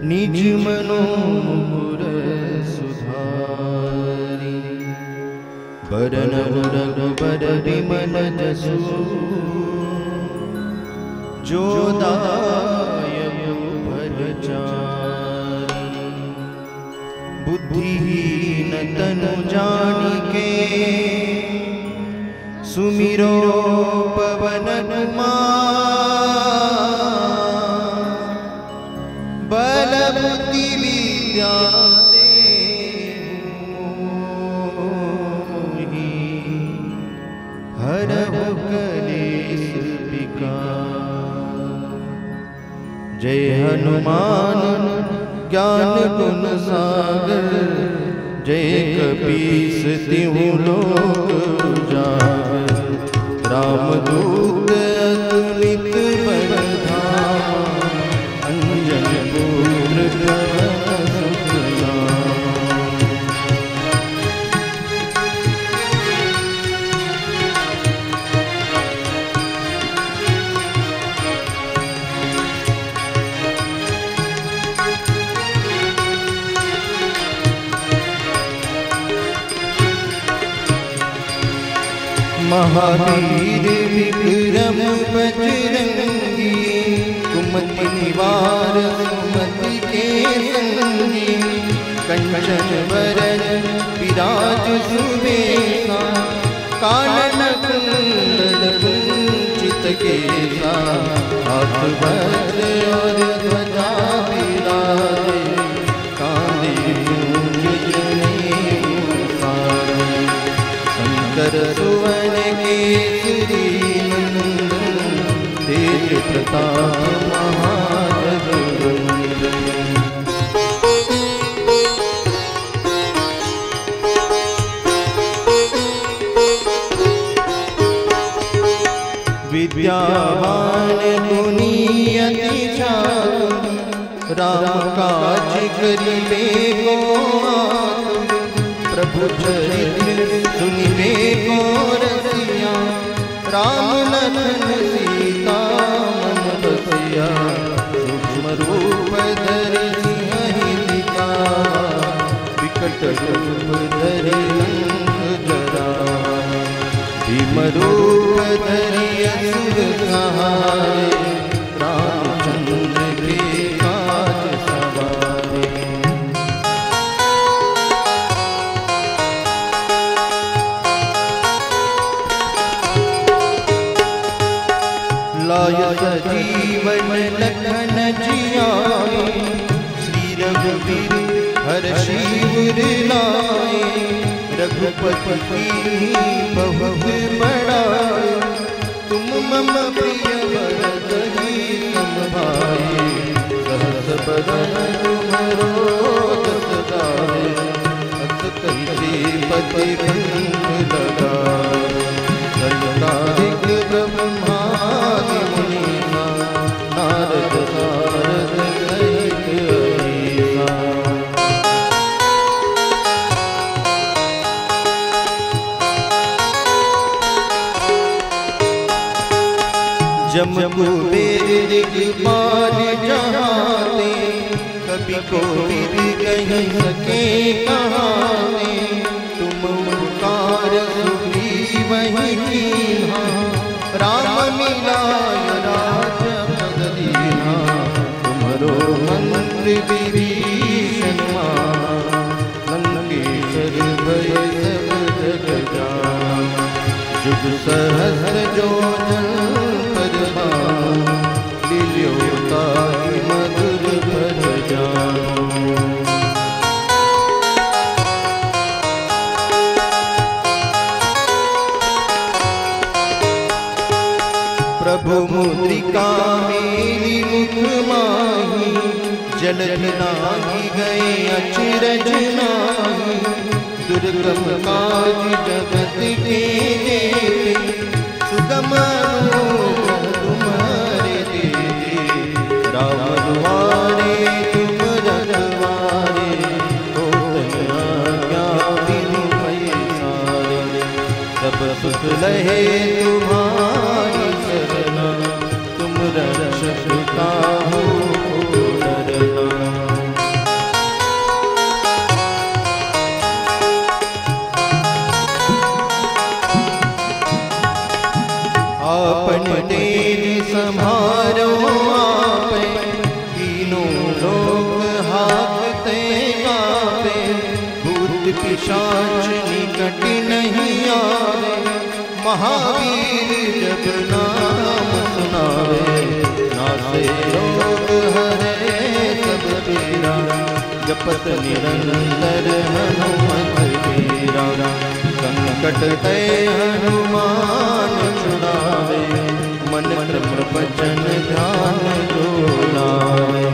निज मनोमुकुर सुधारी। बरन रघुबर विमल जसु जो दायक भरचारी। बुद्धिहीन तनु जानिके सुमिरो पवन कुमार। बल बुद्धि विद्या देहि हरहु कलेश विकार। जय हनुमान ज्ञान गुण सागर। जय कपीस तिहु लोक उजागर। रामदूत अतुलित बल धामा। अंजन पुत्र पवन सुत नामा। महावीर विक्रम बजरंगी। कुमति निवार सुमति के संगी। कंचन वरन विराज सुबेसा। कानन कुंडल कुंचित केसा। हाथ वज्र और ध्वजा विराजे। कांधे मूंज जनेऊ साजे। शंकर सुवन केसरी नंदन। तेज प्रताप महाजगवंदन। विद्यावान गुणी अति चातुर। राम काज करिबे को आतुर। प्रभु चरित्र सुनिबे को रसिया। राम लखन सीता मन बसिया। सूक्ष्म रूप धरि सिंहि दिखावा। विकट रूप धरि लंक जरावा। भीम रूप धरि असुर सहारे। रामचंद्र के काज सवारे। लाय सजीवन लखन जियाए। श्री रघुवीर हर्षि उर लाए। रघुपति कीन्ही बहुत बड़ाई। तुम मम प्रिय भरत ही सम भाई। सहस बदन तुम्हरो जस गाए। अस कहि पति कंठ लगाए। संतारिक ब्रह्मादि मुनीसा। नारद सारद सहित अहीसा। जम कुबेर दिखपाल जहाते। कभी कोविद कहीं सके कहाते। तुम उपकार वही कीन्हा। राम मिलाय राजपद दीन्हा। तुम्हरो मंत्र विभीषण माना। लंकेश्वर भय सब जग जाना। जुग सहस्र जो जन पर भानु। लील्योताहि मधुर फल जानु। प्रभु मुद्रिका मेरी मुख माही। जलधि नाहि गए अचरज नाही। दुर्गम काज जगत के जेते। सुगम अनुग्रह तुम्हारे देते। राम दुआरे तुम रखवारे। होत न आज्ञा बिनु पैसारे। सब सुख लहे तुम्हारी शरणा। तुम रक्षक काहू नासे रोग हरे सब पीरा, जपत निरंतर हनुमत वीरा। संकट ते हनुमान छुड़ावे, मन क्रम वचन ध्यान जो लावे।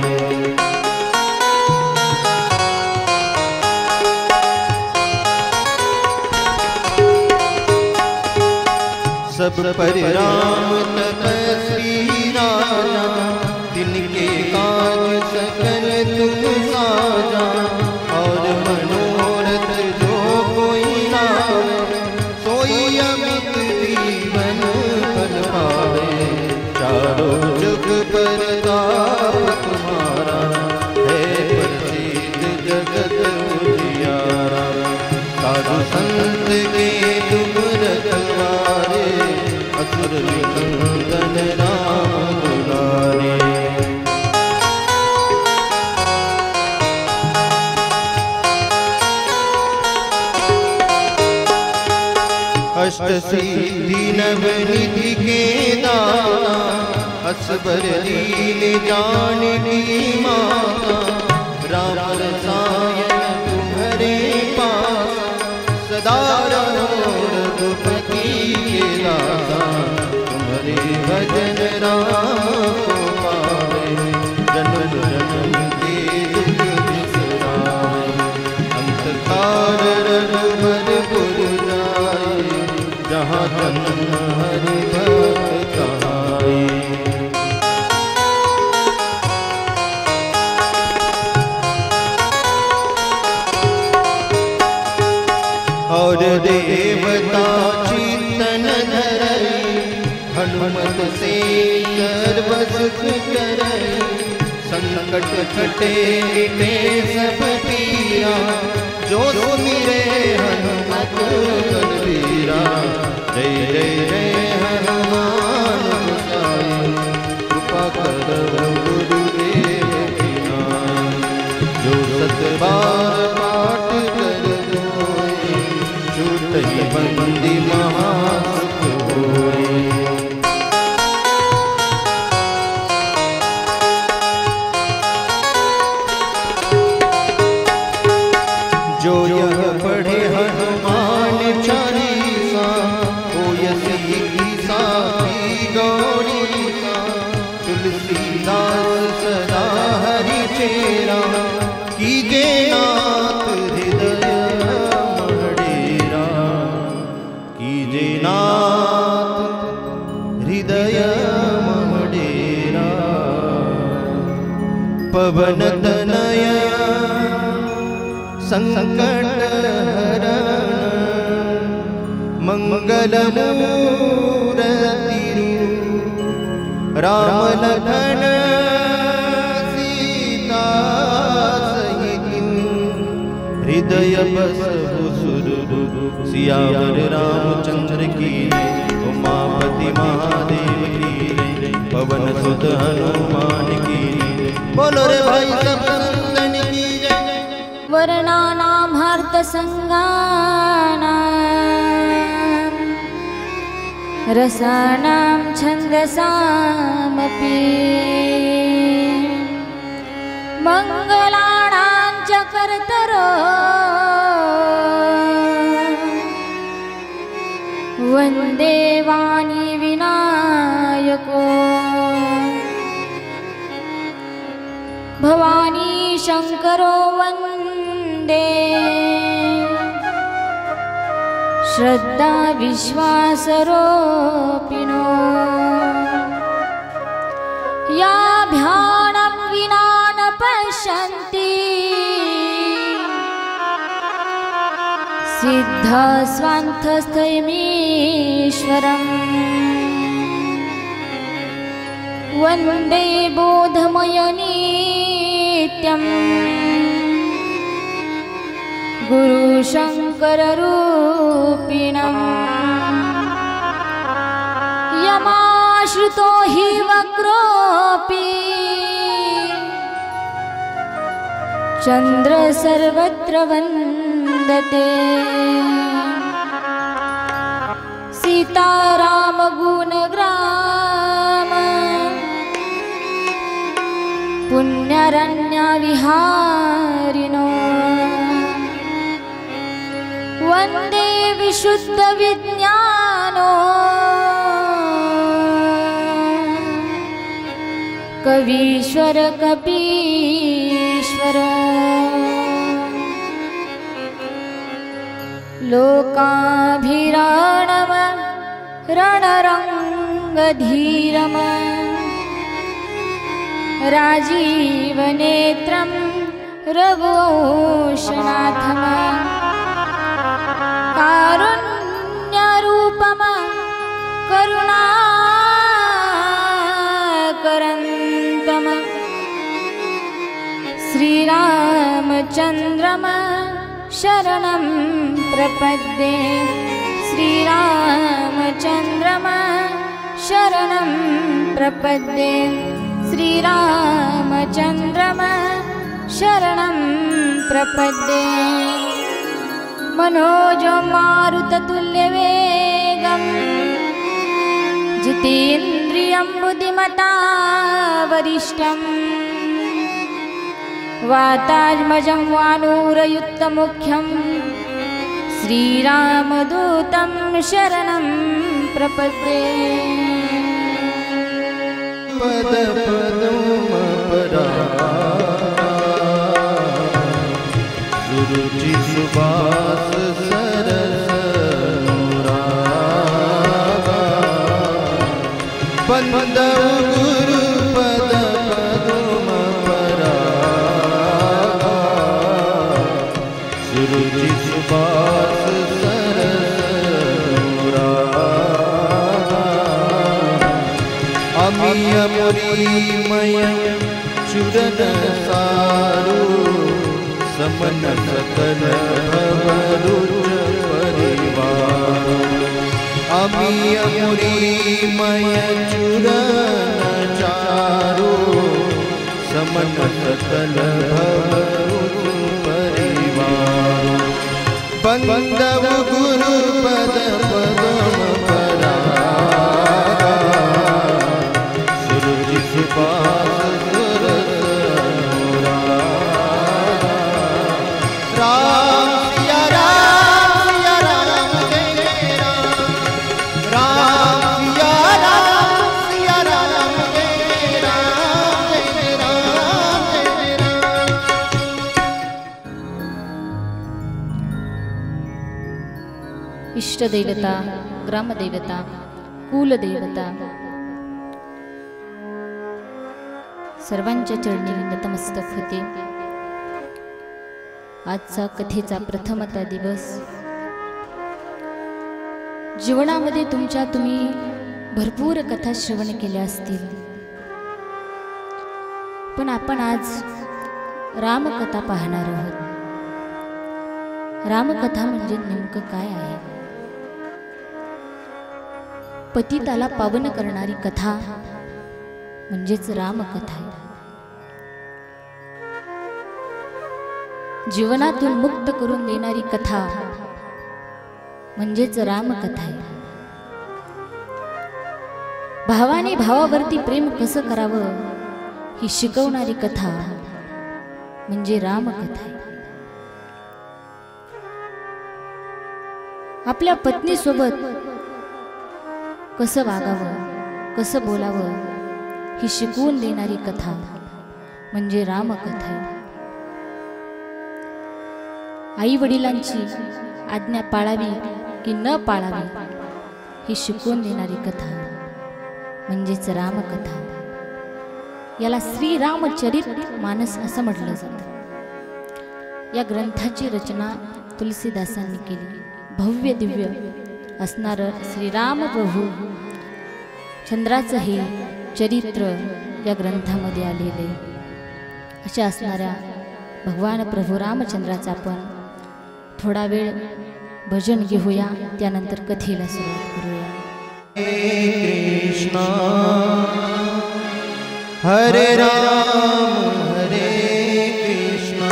सब पर राम तपस्वी राजा, तिनके काज सकल तुम साजा। और मनोरथ जो कोई लावे, सोई अमित जीवन फल पावे। चारों जुग परताप तुम्हारा, है प्रसिद्ध जगत उजियारा। साधु संत के तुम रखवारे, असुर निकंदन राम दुलारे। अष्ट सिद्धि नवनिधि के दाता, असबर दीन जानकी माता। राम रसायन तुम्हारे पास, सदा रहो रघुपति के दासा। तुम्हारे भजन राम को पावे, जन्म जन्म के दुख बिसरावे। अंतकाल रघुबर पुर जाए, जहाँ जन्म हरि भक्त कहाए। और देवता चिंतन धरई, हनुमत से सर्व सुख करई। संकट कटे मिटे सब पीरा, जो सुमिरे हनुमत बलबीरा। जय जय जय हनुमान गोसाई, कृपा करो गुरुदेव की नाई। जो सत बार पाठ कर जोई, छूटहि बंदी महासुख होई। जो यह पढ़े हनुमान चालीसा, होय सिद्धि साखी गौरीसा। तुलसीदास सदा हरि चेरा, कीजे नाथ हृदय मढ़ेरा। कीजे नाथ हृदय मढ़ेरा। पवन तनय संकट हरण, मंगल मूरति राम लखन सीता सहित। हृदय बसहु सुरभु, सियावर रामचंद्र की। उमापति महादेव की, पवन सुत हनुमान की। बोलो रे भाई सब संतन की जय। वर्णानां हर्तसंगानां, रसानां छन्दसामपि। मंगलानां च कर्तरो, वन्दे वाणी विनायको। भवानी शंकरो वन्दे, श्रद्धा विश्वासरोपिणो। या ध्यानं विना न पश्यन्ति, सिद्धस्वान्तस्थयमीश्वरम्। वन्दे बोधमय नित्यम्, गुरु शंकर रूपिणम्। यमाश्रितो हि वक्रोऽपि, चंद्र सर्वत्र वन्दते। सीताराम गुणग्राम, पुण्यरण्यविहारिणो वन्दे विशुद्धविज्ञानो कवीश्वर कपीश्वर लोकाभिराणव रणरङ्गधीरम राजीवनेत्रं रघुवंशनाथम कारुण्यरूपम करुणाकरन्तम श्रीरामचन्द्रम शरणं प्रपद्ये श्रीरामचन्द्रम शरणं प्रपद्ये श्रीरामचन्द्रम शरणं प्रपद्ये मनोजं मारुततुल्यवेगं जितेन्द्रियं बुद्धिमतावरिष्ठं वातात्मजं वानूरयुक्तमुख्यं श्रीरामदूतं शरणं प्रपद्ये पद पदोमपरा सुरुचि सुबास सरसनुरागा बंदव गुरु पद पदोमपरा सुरुचि सुबास अमीय मुरीमय चुरन सारू समन सकल भवरुच परिवार अमीय मुरीमय चुरन चारू समन सकल भवरुच परिवार बंदव गुरु पद पदम परा राम सिया राम जय जय राम सिया राम जय राम जय राम जय राम। इष्टदेवता ग्रामदेवता कुलदेवता सर्वांच्या चरणी नतमस्तक होते। आजचा कथेचा प्रथमता दिवस जीवनामध्ये तुम्ही भरपूर कथा श्रवण केल्या असतील, पण आपण आज रामकथा पाहणार आहोत। रामकथा म्हणजे नेमकं काय आहे? पतिताला पावन करणारी कथा म्हणजेच रामकथा आहे। जीवनातून मुक्त करून देणारी कथा म्हणजेच रामकथा आहे। भावाने भावावरती प्रेम कसं करावं ही शिकवणारी कथा म्हणजे रामकथा आहे। आपल्या पत्नीसोबत कसं वागावं, कसं बोलावं ही शिकवून देणारी कथा म्हणजे रामकथा आहे। आई वडिलांची आज्ञा पाळावी की न पाळावी ही शिकवून देणारी कथा म्हणजेच रामकथा। याला श्रीरामचरितमानस असं म्हटलं जातं। या ग्रंथाची रचना तुलसीदासांनी केली। भव्य दिव्य असणारं श्रीराम प्रभू चंद्राचं हे चरित्र या ग्रंथामध्ये आलेले। अशा असणाऱ्या भगवान प्रभू रामचंद्राचा आपण थोडा वेळ भजन घेऊया, त्यानंतर कथेला सुरुवात करूया। कृष्णा हरे राम कृष्णा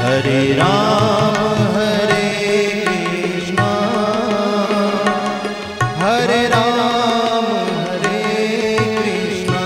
हरे राम कृष्णा हरे राम कृष्णा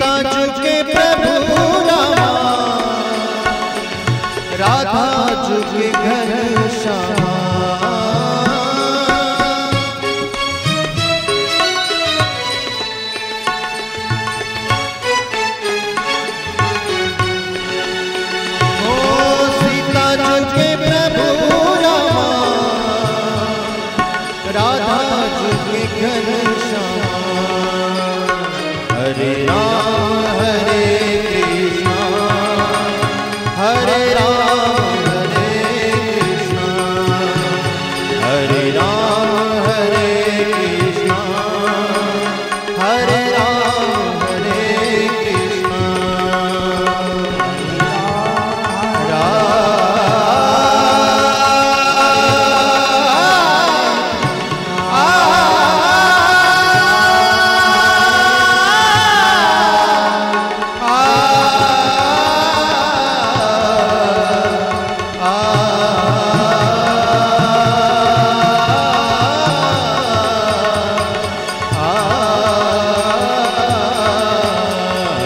सीता झुके प्रभु रामा, राधा झुके घर श्यामा। हरे राम हरे कृष्णा, हरे राम हरे कृष्णा, हरे राम हरे कृष्णा, हरे राम हरे कृष्णा।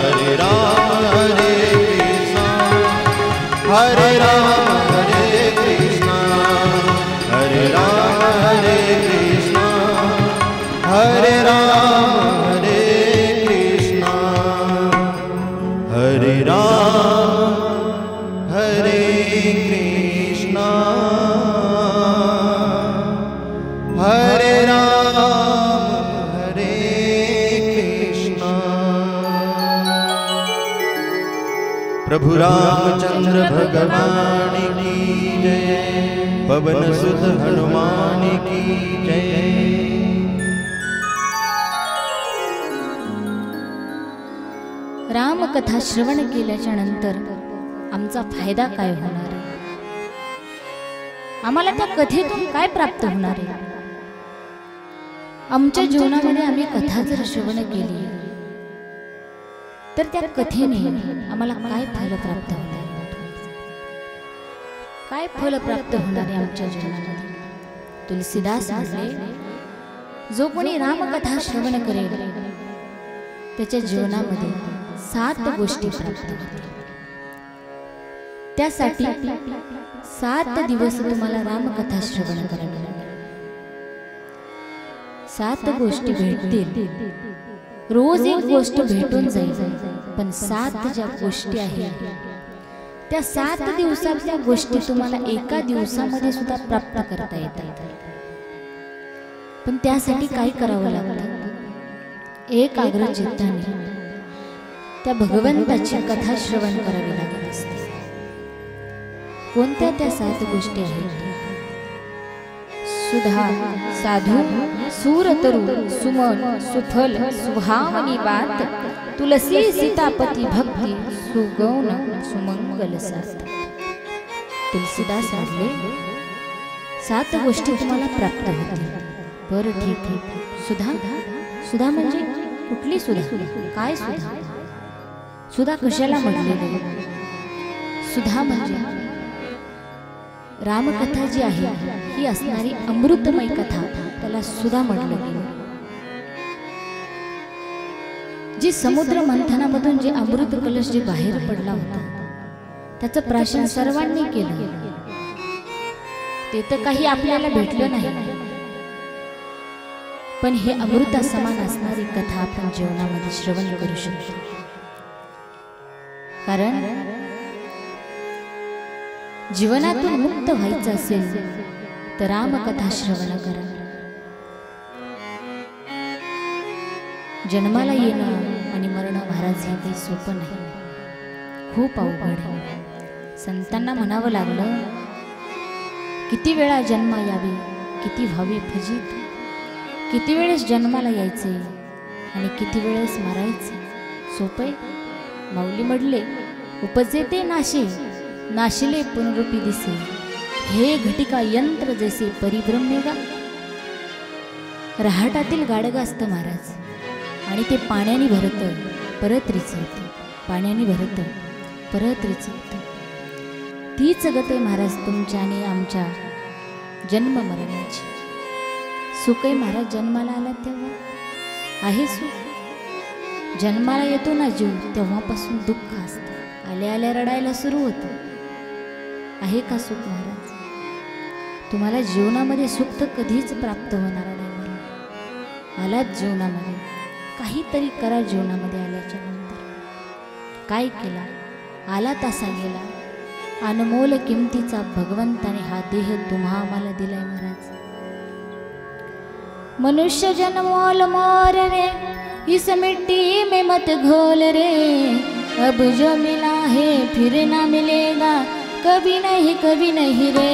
हरे राम हरे कृष्णा, हरे राम हरे कृष्णा, हरे राम हरे कृष्णा, हरे राम हरे कृष्णा, हरे राम हरे कृष्णा। प्रभु रामचंद्र भगवान की जय, पवन सुत हनुमान की जय। रामकथा श्रवण केल्याच्या नंतर आमचा फायदा काय होणार आहे? आम्हाला त्या कथेतून काय प्राप्त होणार आहे? आमच्या जीवनामध्ये आम्ही कथा जर श्रवण केली तर त्या कथेने आम्हाला काय फल प्राप्त होणार? काय फल प्राप्त होणार आहे आमच्या जीवनामध्ये? तुलसीदास म्हणाले, जो कोणी रामकथा श्रवण करेल त्याच्या जीवनामध्ये 7 गोष्टी प्राप्त होतील। त्यासाठी 7 दिवस तुम्हाला रामकथा श्रवण करावी लागेल। 7 गोष्टी भेटतील, रोज एक गोष्ट भेटून जाईल, पण 7 ज्या गोष्टी आहेत त्या 7 दिवसातल्या गोष्टी तुम्हाला एका दिवसामध्ये सुद्धा प्राप्त करता येतात। पण त्यासाठी काय करावं लागतं? एकाग्र चित्ताने त्या भगवंताची कथा श्रवण करावी लागत असते। कोणत्या त्या 7 गोष्टी आहेत? सुधा, साधू, सूरतरु, सुमन, सुफल, सुहावनी बात, तुलसी, सीतापती, भक्ती, सुगौण, सुमंगल साथ। तुलसीदास म्हटले 7 गोष्टी तुम्हाला प्राप्त होतील। बरं ठीक आहे, सुधा, सुधा म्हणजे कुठली सुधा? काय सुधा? सुधा कशाला म्हटलेली? सुधा म्हणजे रामकथा जी आहे ही असणारी अमृतमय कथा, त्याला सुधा म्हटलं गेलं। जी समुद्र मंथनामधून जे अमृत कलश जे बाहेर पडला होता त्याचं प्राशन सर्वांनी केलं, ते तर काही आपल्याला भेटलं नाही, पण हे अमृता समान असणारी कथा आपण जीवनामध्ये श्रवण करू शकतो। कारण जीवनातून मुक्त व्हायचं असेल तर रामकथा श्रवण करा। जन्माला येणं आणि मरण महाराज हे काही सोपं नाही, खूप अवघड आहे। संतांना म्हणावं लागलं, किती वेळा जन्म यावे, किती व्हावे फजित, किती वेळेस जन्माला यायचे आणि किती वेळेस मरायचे, सोपे? माऊली म्हटले, उपजे ते नाशे, नाशिले पुनरुपी दिसे, हे घटिका यंत्र जैसे परिभ्रमेगा। रहाटातील गाडग असतं महाराज, आणि ते पाण्याने भरतं परत रिचवतं, पाण्याने भरतं परत रिचवतं। तीच गत आहे महाराज तुमच्या आणि आमच्या जन्म मरणाची। सुख आहे महाराज जन्माला आला तेव्हा आहे सुख, जन्माला येतो ना जीव तेव्हापासून दुःख असतं, आल्या आल्या रडायला सुरू होतं. आहे का सुख महाराज? तुम्हाला जीवनामध्ये सुख तर कधीच प्राप्त होणार नाही. मला आलात जीवनामध्ये, काहीतरी करा. जीवनामध्ये आल्याच्या नंतर काय केला? आला तसा गेला. अनमोल किमतीचा भगवंताने हा देह तुम्हा आम्हाला दिलाय महाराज. मनुष्य जन्मोल मोर रे, इस मिट्टी में मत घोल रे. अब जो मिला है फिर ना मिलेगा, कभी नहीं रे, कभी नहीं रे,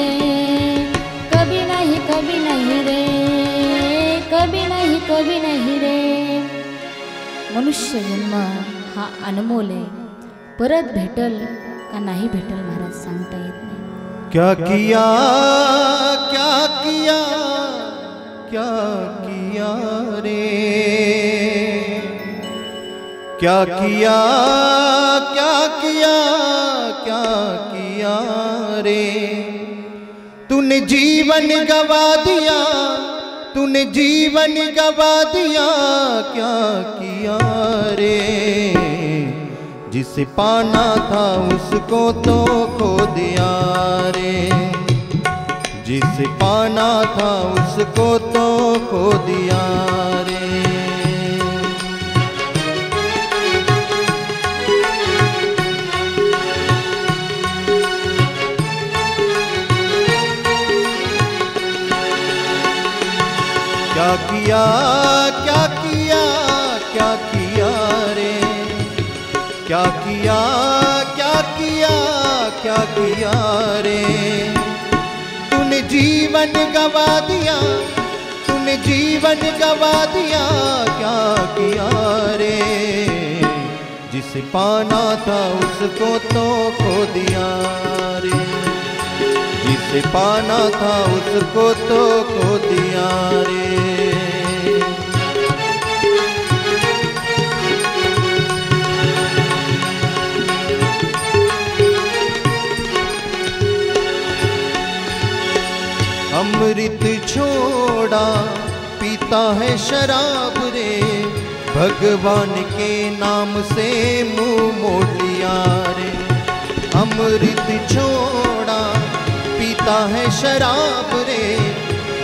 कभी नहीं रे. मनुष्य जन्म हा अनमोल आहे. परत भेटल का नाही भेटल महाराज सांगता येत नाही. क्या किया क्या किया क्या किया रे, क्या किया क्या किया क्या किया रे. तूने जीवन गवा दिया, तूने जीवन गवा दिया, क्या किया रे. जिसे पाना था उसको तो खो दिया रे, जिसे पाना था उसको तो खो दिया रे. क्या किया क्या किया क्या किया रे, क्या किया क्या किया क्या किया रे. तूने जीवन गवा दिया, तूने जीवन गवा दिया, क्या किया रे. जिसे पाना था उसको तो खो दिया रे, जिसे पाना था उसको तो खो दिया रे. अमृत छोड़ा पीता है शराब रे, भगवान के नाम से मुंह मोड़ लिया रे. अमृत छोड़ा पीता है शराब रे,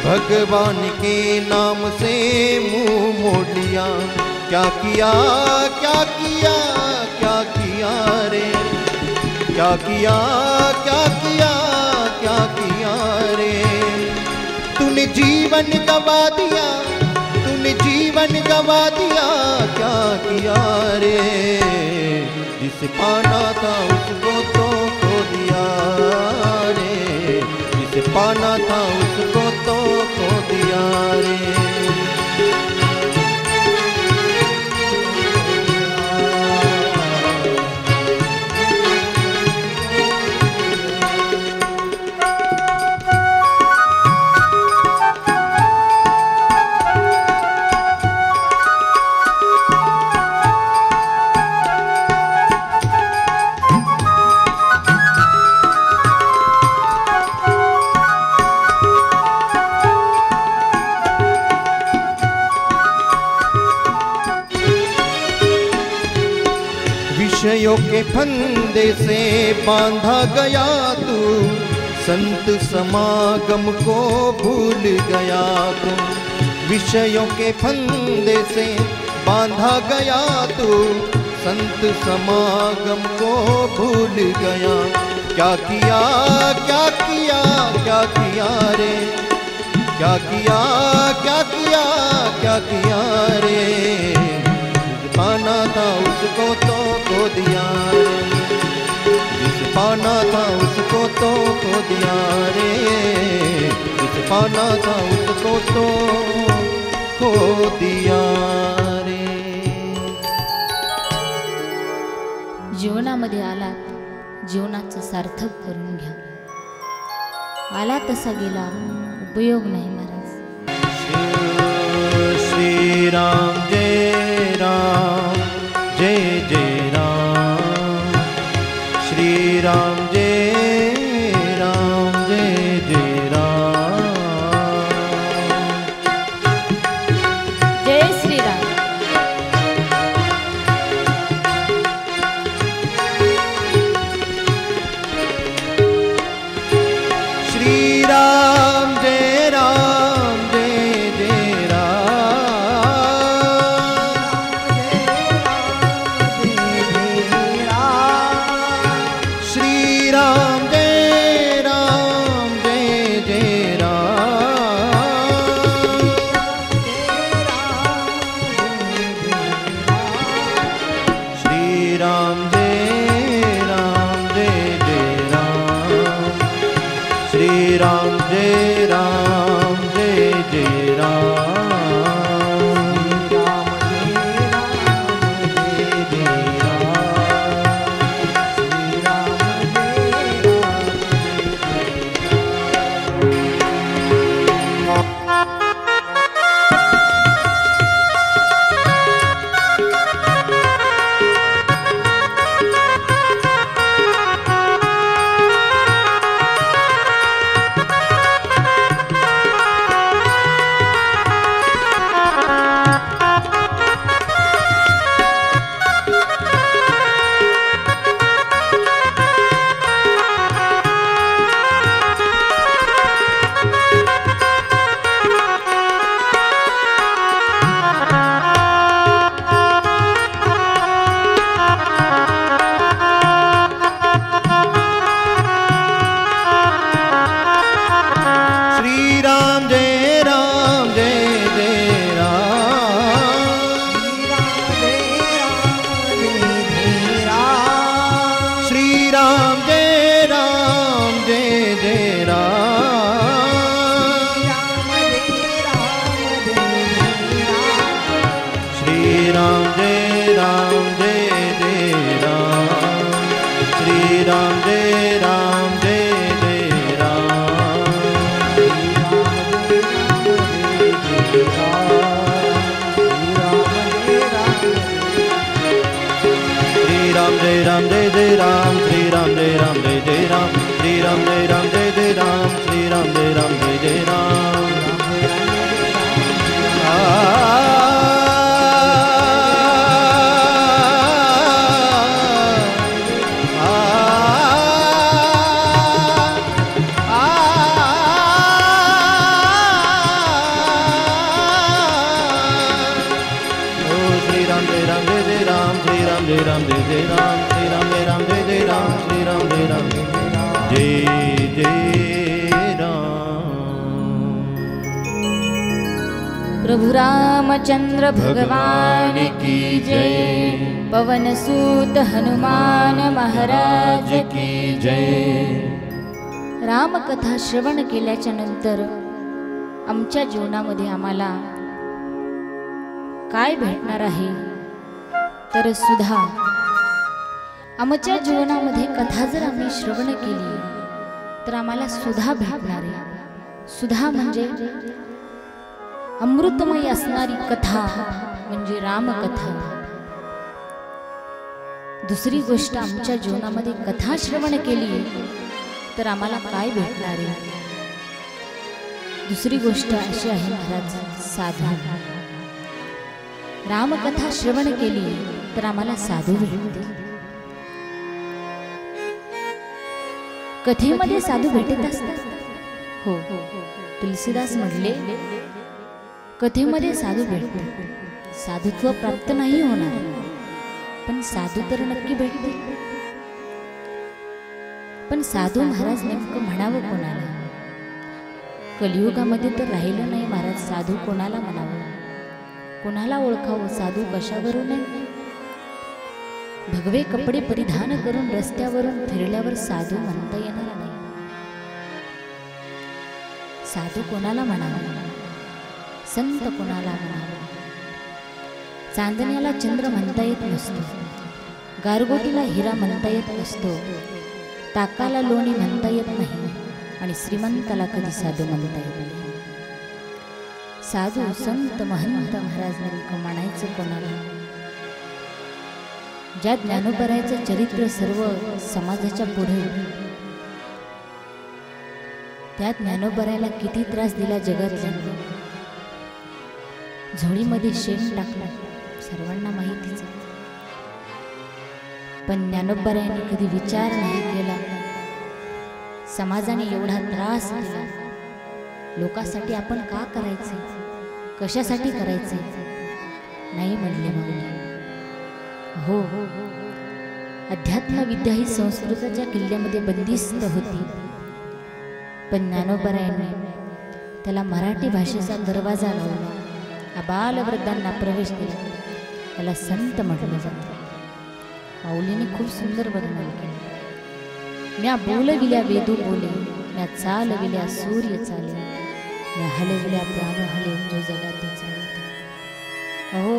भगवान के नाम से मुंह मोड़ लिया. क्या किया क्या किया क्या किया रे, क्या किया क्या किया क्या किया रे. तूने जीवन गवा दिया, तूने जीवन गवा दिया, क्या किया रे. जिसे पाना था उसको तो खो दिया रे, जिसे पाना था उसको तो खो दिया रे. विषयों के फंदे से बांधा गया तू, संत समागम को भूल गया तू. विषयों के फंदे से बांधा गया तू, संत समागम को भूल गया. क्या किया क्या किया क्या किया रे, क्या किया क्या किया क्या किया रे. पाना था उसको तो खो दिया रे, जिसे पाना था उसको तो खो दिया रे, जिसे पाना था उसको तो खो दिया रे. जीवनामध्ये आलात, जीवनाचं सार्थक करून घ्या. आला तसा गेला उपयोग नाही महाराज. श्री राम जय राम जय जय राम, श्री राम जय राम जय जय राम. जय श्री राम. राम जय राम जय जय राम श्री राम जय राम जय जय राम प्रभु रामचंद्र भगवान की जय। पवन सूत हनुमान महाराज की जय। रामकथा श्रवण केल्याच्या नंतर आमच्या जीवनामध्ये आम्हाला काय भेटणार आहे तर सुधा। आमच्या जीवनामध्ये कथा जर आम्ही श्रवण केली तर आम्हाला सुधा भेटणार आहे। सुधा म्हणजे अमृतमय असणारी कथा म्हणजे रामकथा। दुसरी गोष्ट आमच्या जीवनामध्ये कथा श्रवण केली तर आम्हाला काय भेटणार आहे? दुसरी गोष्ट अशी आहे महाराज, साधू। रामकथा श्रवण केली तर आम्हाला साधू भेटते। कथेमध्ये साधू भेटत असतात। हो, तुलसीदास म्हटले कथेमध्ये साधू भेटते। साधुत्व प्राप्त नाही होणार पण साधू तर नक्की भेटते। पण साधू महाराज नेमकं म्हणावं कोणाला? कलियुगामध्ये तर राहिलं नाही महाराज, साधू कोणाला म्हणावं, कोणाला ओळखावं? साधू कशावरून आहे? भगवे कपडे परिधान करून रस्त्यावरून फिरल्यावर साधू म्हणता येणार नाही। साधू कोणाला म्हणावं? संत कोणाला म्हणावं? चांदण्याला चंद्र म्हणता येत नसतो, गारगोटीला हिरा म्हणता येत नसतो, टाकाला लोणी म्हणता येत नाही आणि श्रीमंताला कधी साधू म्हणता येत नाही। साधू संत महंत महाराज नेमकं म्हणायचं कोणाला? ज्या ज्ञानोबरायचं चरित्र सर्व समाजाच्या पुढे, त्या ज्ञानोबरायला किती त्रास दिला जगात। झोळीमध्ये शेण टाकला, सर्वांना माहितीच। पण ज्ञानोबरायांनी कधी विचार नाही केला समाजाने एवढा त्रास दिला, लोकांसाठी आपण का करायचे, कशासाठी करायचे? नाही म्हणले माऊली। हो, अध्यात्म विद्या ही संस्कृताच्या किल्ल्यामध्ये बंदिस्त होती, पण ज्ञानोबरायांनी त्याला मराठी भाषेचा दरवाजा लावला, बालवृद्धांना प्रवेश दिला, त्याला संत म्हटलं जातं। माऊलीने खूप सुंदर वर्णन केले. म्या बोलविल्या वेदू बोले, म्या चालविल्या सूर्य चाले, म्या हलविल्या प्राण हले जो जगाते चालते. अहो,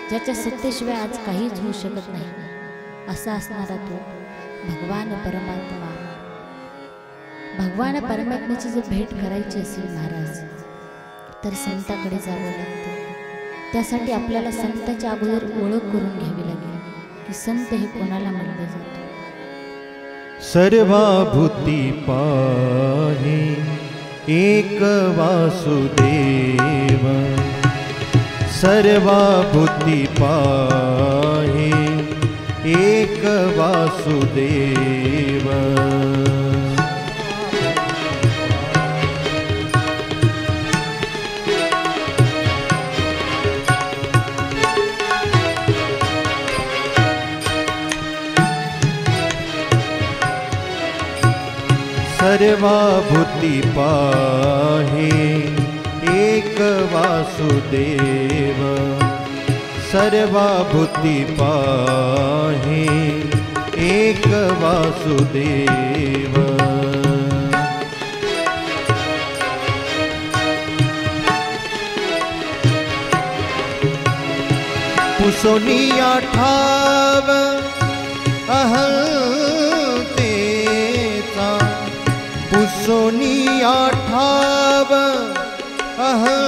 ज्याच्या सत्तेशिवाय आज काहीच होऊ शकत नाही असा असणारा तो भगवान परमात्मा. भगवान परमात्म्याची जर भेट करायची असेल महाराज तर संताकडे जावं लागतं. त्यासाठी आपल्याला संताच्या अगोदर ओळख करून घ्यावी लागेल की संत हे कोणाला म्हणलं जातं. सर्वाभूती पाहे एक वासुदेव, सर्वाभूती पाहे एक वासुदेव. सर्वाभूती पाहे एक वासुदेव, सर्वाभूती पाहे एक वासुदेव. पुसोनिया ठाव अहंतेचा, पुसोनिया ठाव अहंतेचा,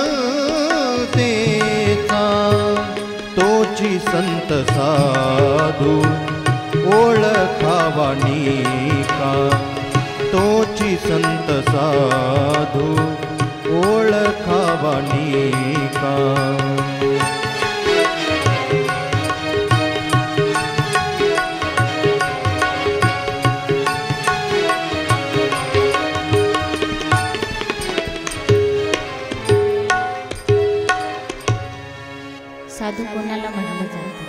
तोची संत साधू ओळखावा नीका, तोची संत साधू ओळखावा नीका. साधू कोणाला म्हणलं जातं?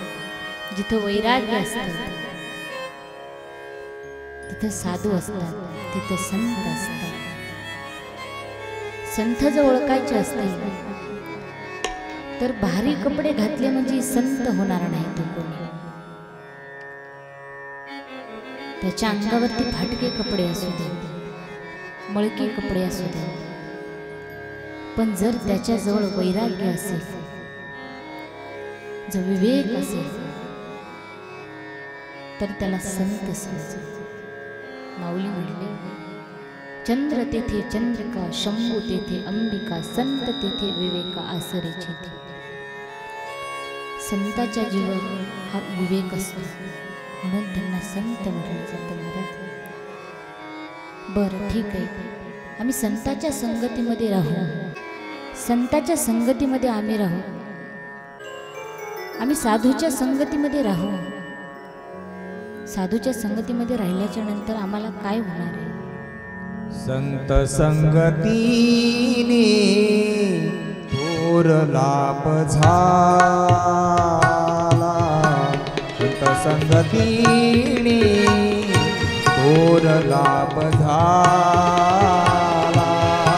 जिथं वैराग्य असतं तिथं साधू असतात, तिथं संत असतात. संत जर ओळखायचे असतील तर भारी कपडे घातले म्हणजे संत होणार नाही तो कोणी. त्याच्या अंगावरती फाटके कपडे असू दे, मळके कपडे असू दे, पण जर त्याच्याजवळ वैराग्य असेल, जो विवेक असेल तर त्याला संत समज. माऊली म्हणले, चंद्र तेथे चंद्रिका, शंभू तेथे अंबिका, संत तेथे विवेका आसरे छेते. संताच्या जीवन हा विवेक असतो म्हणून त्यांना संत म्हटलं जातं. बरं ठीक आहे, आम्ही संताच्या संगतीमध्ये राहू, संताच्या संगतीमध्ये आम्ही राहू, आम्ही साधूच्या संगतीमध्ये राहू. साधूच्या संगतीमध्ये राहिल्याच्या नंतर आम्हाला काय होणार आहे? संत संगतीने थोर लाभ झाला, संत संगतीने थोर लाभ झाला,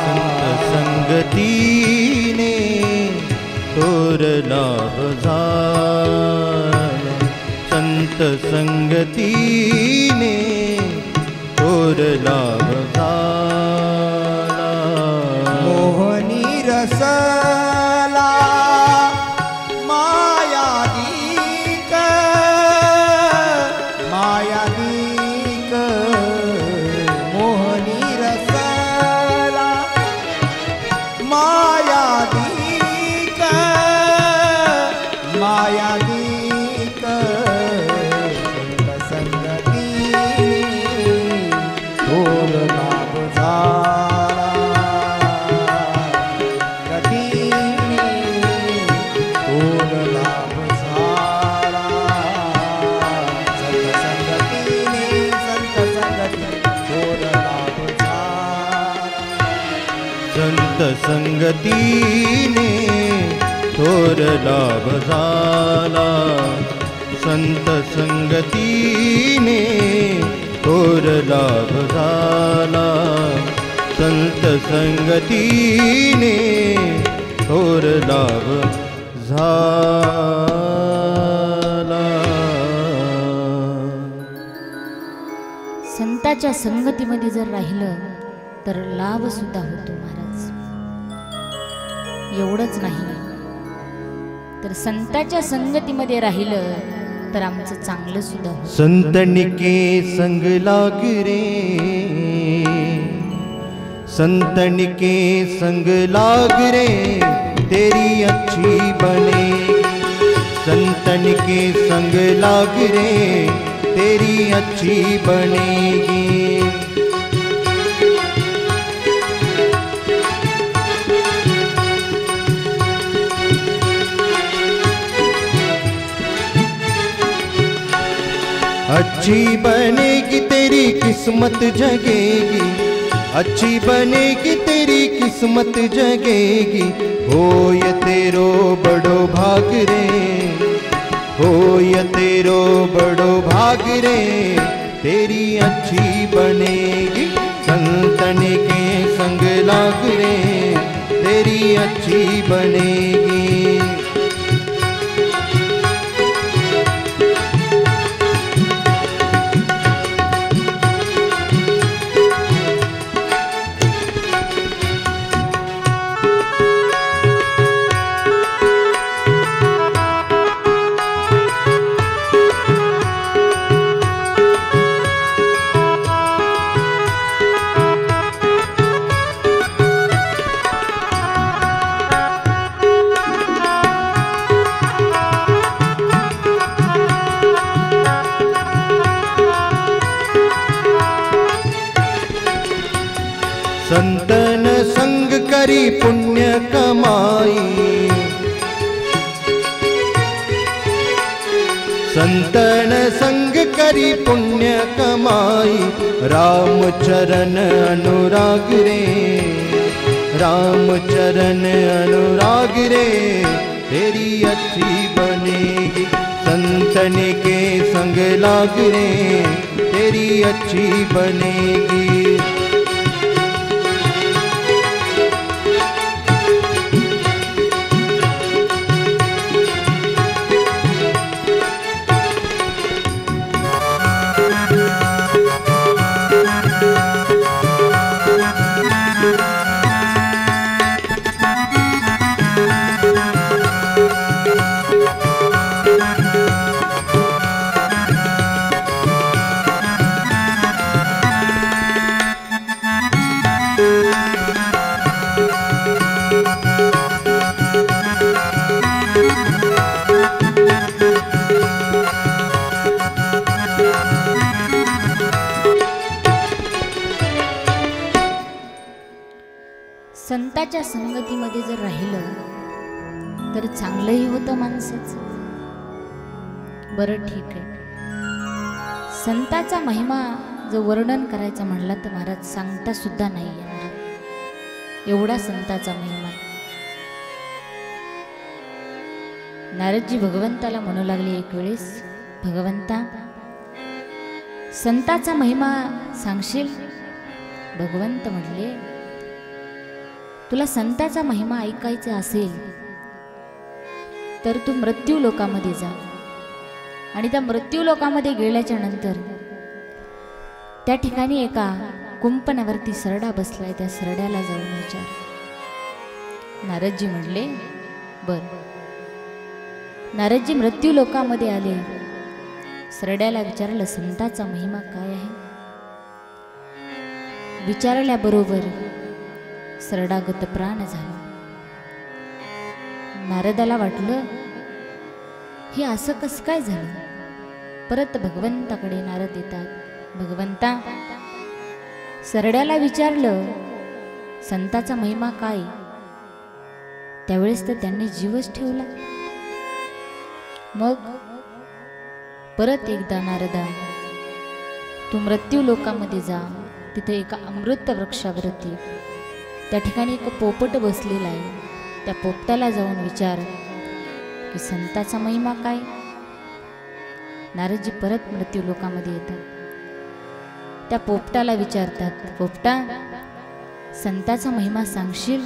संत संगतीने थोर लाभ झाला, संत संगतीने थोर लाभ झाला. मोहनी रसला मायादीक, मायादीक, मोहनी रसला मायादीक, मायादीक, संत संगतीने थोर लाभ झाला, गतीने थोर लाभ झाला, संत संगतीने, संत संगती थोर लाभ झाला, संत संगतीने थोर लाभ झाला, संत संगतीने थोर लाभ झाला, संत संगतीने थोर लाभ झाला. संताच्या संगतीमध्ये जर राहिलं तर लाभ सुद्धा होतो महाराज. एवढंच नाही तर संताच्या संगतीमध्ये राहिलं तर आमचं चांगलं सुद्धा होतं. संतन के संग लाग रे, संतन के संग लाग रे, तेरी अच्छी बनेगी. संतन के संग लाग रे, तेरी अच्छी बनेगी. अच्छी बनेगी तेरी किस्मत जगेगी, अच्छी बनेगी तेरी किस्मत जगेगी. हो ये तेरो बड़ो भाग रे, हो ये तेरो बड़ो भाग रे, तेरी अच्छी बनेगी. संतन के संग लाग रे, तेरी अच्छी बनेगी. संतन संग करी पुण्य कमाई, संतन संग करी पुण्य कमाई. राम चरण अनुराग रे, राम चरण अनुराग रे, तेरी अच्छी बनेगी. संतन के संग लाग रे, तेरी अच्छी बनेगी. संताच्या संगतीमध्ये जर राहिलं तर चांगलंही होतं माणसाचं. बरं ठीक आहे, संताचा महिमा जर वर्णन करायचं म्हणला तर महाराज सांगता सुद्धा नाही येणार, एवढा संताचा महिमा. नारदजी भगवंताला म्हणू लागले एक वेळेस, भगवंता संताचा महिमा सांगशील? भगवंत म्हटले, तुला संताचा महिमा ऐकायचा असेल तर तू मृत्यू लोकामध्ये जा, आणि त्या मृत्यू लोकामध्ये गेल्याच्या नंतर त्या ठिकाणी एका कुंपणावरती सरडा बसलाय, त्या सरड्याला जाऊन विचार. नारदजी म्हणले बर. नारदजी मृत्यू लोकामध्ये आले, सरड्याला विचारलं संताचा महिमा काय आहे. विचारल्याबरोबर सरडा गतप्राण झाला. नारदाला वाटलं हे असं कसं काय झालं. परत भगवंताकडे नारद येतात, भगवंता सरड्याला विचारलं संताचा महिमा काय, त्यावेळेस तर त्यांनी जीवच ठेवला. मग परत एकदा नारदा तू मृत्यू लोकामध्ये जा, तिथे एका अमृत वृक्षावरती त्या ठिकाणी एक पोपट बसलेला आहे, त्या पोपटाला जाऊन विचार की संताचा महिमा काय. नारदजी परत मृत्यू लोकामध्ये येतात, त्या पोपटाला विचारतात, पोपटा संताचा महिमा सांगशील?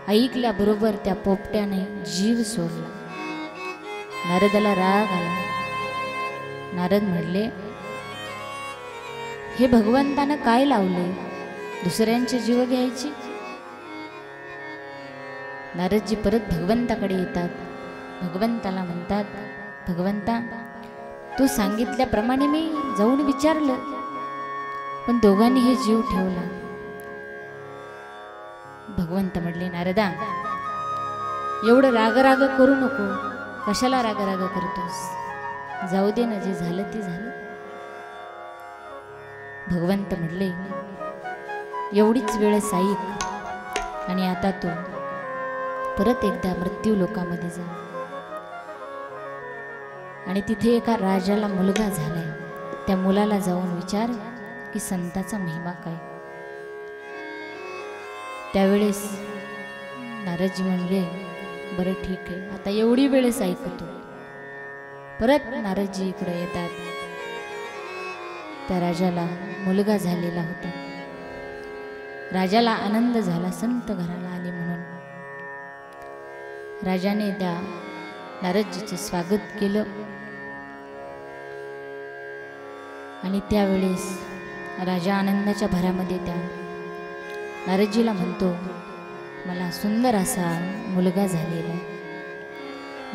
ऐकल्याबरोबर त्या पोपट्याने जीव सोडला. नारदाला राग आला. नारद म्हणले हे भगवंतानं काय लावले दुसऱ्यांचे जीव घ्यायची? नारदजी परत भगवंताकडे येतात. भगवंताला म्हणतात, भगवंता तू सांगितल्याप्रमाणे मी जाऊन विचारलं, पण दोघांनी हे जीव ठेवला. भगवंत म्हटले, नारदा एवढं राग करू नको. कशाला राग करतोस? जाऊ दे ना, जे झालं ते झालं. भगवंत म्हटले, एवढीच वेळ ऐक आणि आता तू परत एकदा मृत्यू लोकामध्ये जा आणि तिथे एका राजाला मुलगा झालाय, त्या मुलाला जाऊन विचार की संताचा महिमा काय. त्यावेळेस नारदजी म्हणले, बरं ठीक आहे, आता एवढी वेळेस ऐकतो. परत नारदजी इकडे येतात. त्या राजाला मुलगा झालेला होता. राजाला आनंद झाला, संत घराला आले म्हणून. राजाने त्या नारदजीचे स्वागत केलं आणि त्यावेळेस राजा आनंदाच्या भरामध्ये त्या नारदजीला म्हणतो, मला सुंदर असा मुलगा झालेला.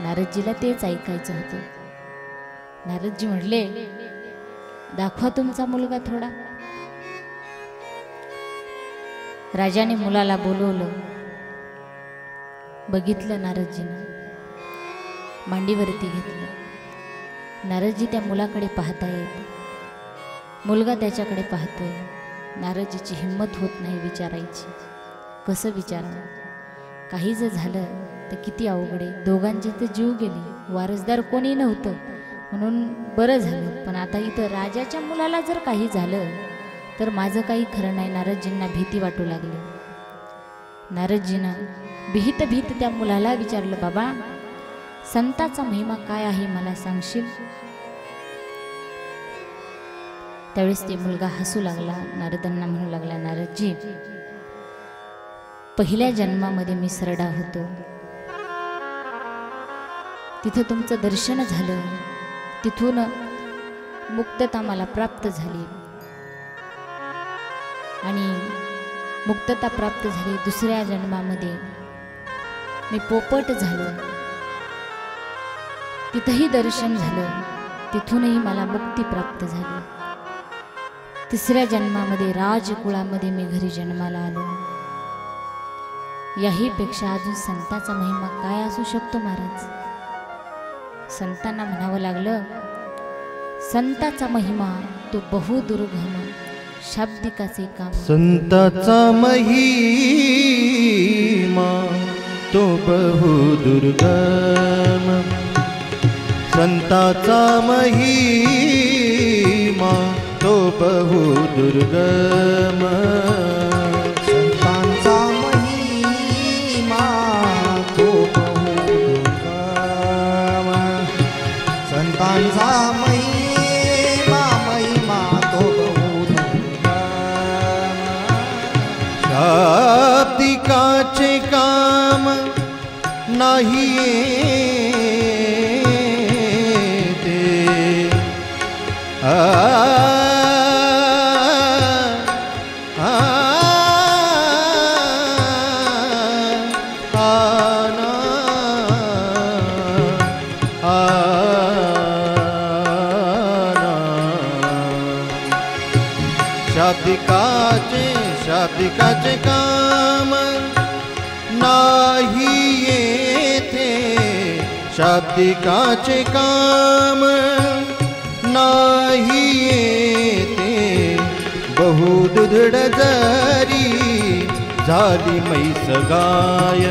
नारदजीला तेच ऐकायचं होतं. नारदजी म्हटले, दाखवा तुमचा मुलगा थोडा. राजाने मुलाला बोलवलं. बघितलं नारदजीनं, मांडीवरती घेतलं. नारदजी त्या मुलाकडे पाहतायत, मुलगा त्याच्याकडे पाहतोय. नारदजीची हिंमत होत नाही विचारायची. कसं विचारावं? काही जर झालं तर किती अवघड आहे. दोघांचे तर जीव गेले, वारसदार कोणी नव्हतं म्हणून बरं झालं. पण आता इथं राजाच्या मुलाला जर काही झालं तर माझं काही खरं नाही. नारदजींना भीती वाटू लागली. नारदजींना भीत त्या मुलाला विचारलं, बाबा संताचा महिमा काय आहे मला सांगशील? त्यावेळेस ते मुलगा हसू लागला. नारदांना म्हणू लागला, नारदजी पहिल्या जन्मामध्ये मी सरडा होतो, तिथं तुमचं दर्शन झालं, तिथून मुक्तता मला प्राप्त झाली आणि मुक्तता प्राप्त झाली. दुसऱ्या जन्मामध्ये मी पोपट झालो, तिथंही दर्शन झालं, तिथूनही मला मुक्ती प्राप्त झाली. तिसऱ्या जन्मामध्ये राजकुळामध्ये मी घरी जन्माला आलो. याही पेक्षा अजून संताचा महिमा काय असू शकतो महाराज? संतांना म्हणावं लागलं, संताचा महिमा तो बहुदुर्गम, शाब्दिकाचे काम. संताचा महिमा तो बहुदुर्गम, संताचा महिमा तो बहुदुर्गम. संतांचा महिमा तो बहुदुर्गम, संतांचा महिमा तो बहुदुर्गम. शाब्दिकाचे काम नाही ते, शाब्दिकाचे काम नाही येथे, शाब्दिकाचे काम नाही येथे. बहुदुधड जरी झाली मैस गाय,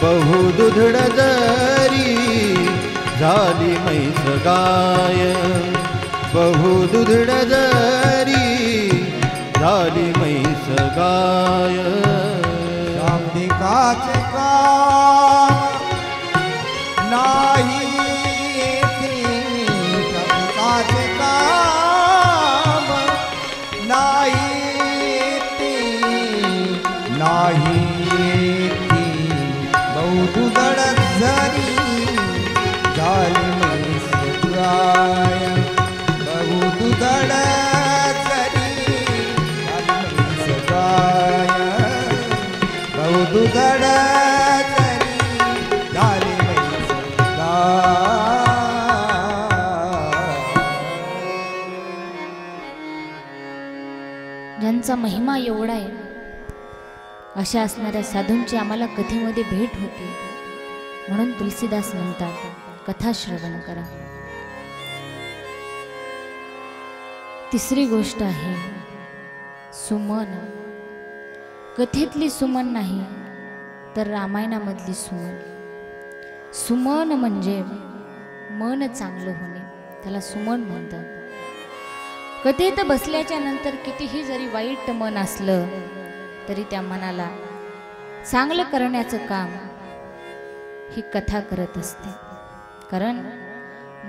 बहुदुधड जरी झाली मैस गाय, बहुदुधड जरी झाली मैस गाय. शाब्दिकाचे काम नाही येथे, शाब्दिकाचे काम नाही येथे, नाही येथे. बहुदुधड जरी झाली मैस गाय, बहुदुधड जरी ज्यांचा महिमा एवढा आहे अशा असणाऱ्या साधूंची आम्हाला कथेमध्ये भेट होते. म्हणून तुलसीदास म्हणतात कथा श्रवण करा. तिसरी गोष्ट आहे सुमन. कथेतली सुमन नाही तर रामायणामधली सुमन. सुमन म्हणजे मन चांगलं होणे, त्याला सुमन म्हणतात. कथेत बसल्याच्या नंतर कितीही जरी वाईट मन असलं तरी त्या मनाला चांगलं करण्याचं काम ही कथा करत असते. कारण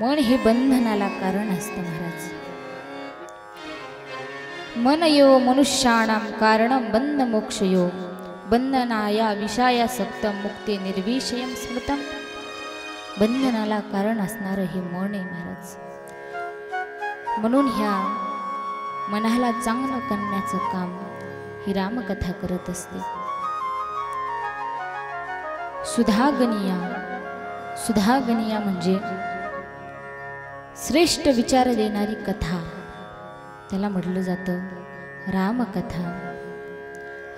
मन हे बंधनाला कारण असतं महाराज. मन यो मनुष्याणाम कारणं बंध मोक्षयो बंधनाया विषया सक्तम मुक्ती निर्विषयम स्मृतम. बंधनाला कारण असणारं हे मन आहे महाराज. म्हणून ह्या मनाला चांगलं करण्याचं काम ही रामकथा करत असते. सुधागनिया. सुधागनिया म्हणजे श्रेष्ठ विचार देणारी कथा, त्याला म्हटलं जातं रामकथा.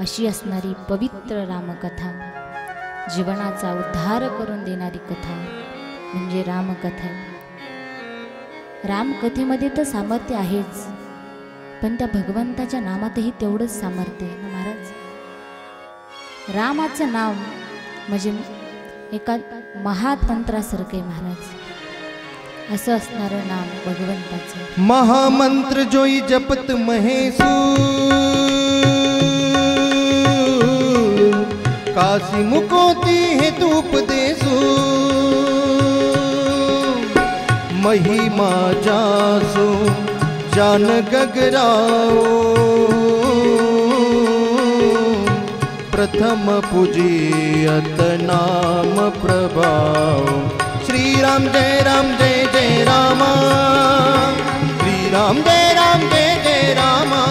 अशी असणारी पवित्र रामकथा, जीवनाचा उद्धार करून देणारी कथा म्हणजे रामकथा. रामकथेमध्ये तर सामर्थ्य आहेच, पण त्या भगवंताच्या नामातही तेवढंच सामर्थ्य आहे ना महाराज. रामाचं नाव म्हणजे एका महातंत्रासारखं आहे महाराज. असं असणारं नाम भगवंताचं. महामंत्र जोई जपत महेसू काशी मुकोती हे तूप देसू. महिमा जासो जान गगराओ प्रथम पूजियत नाम प्रभाव. श्री राम जय जय रामा. श्री राम जय जय रामा.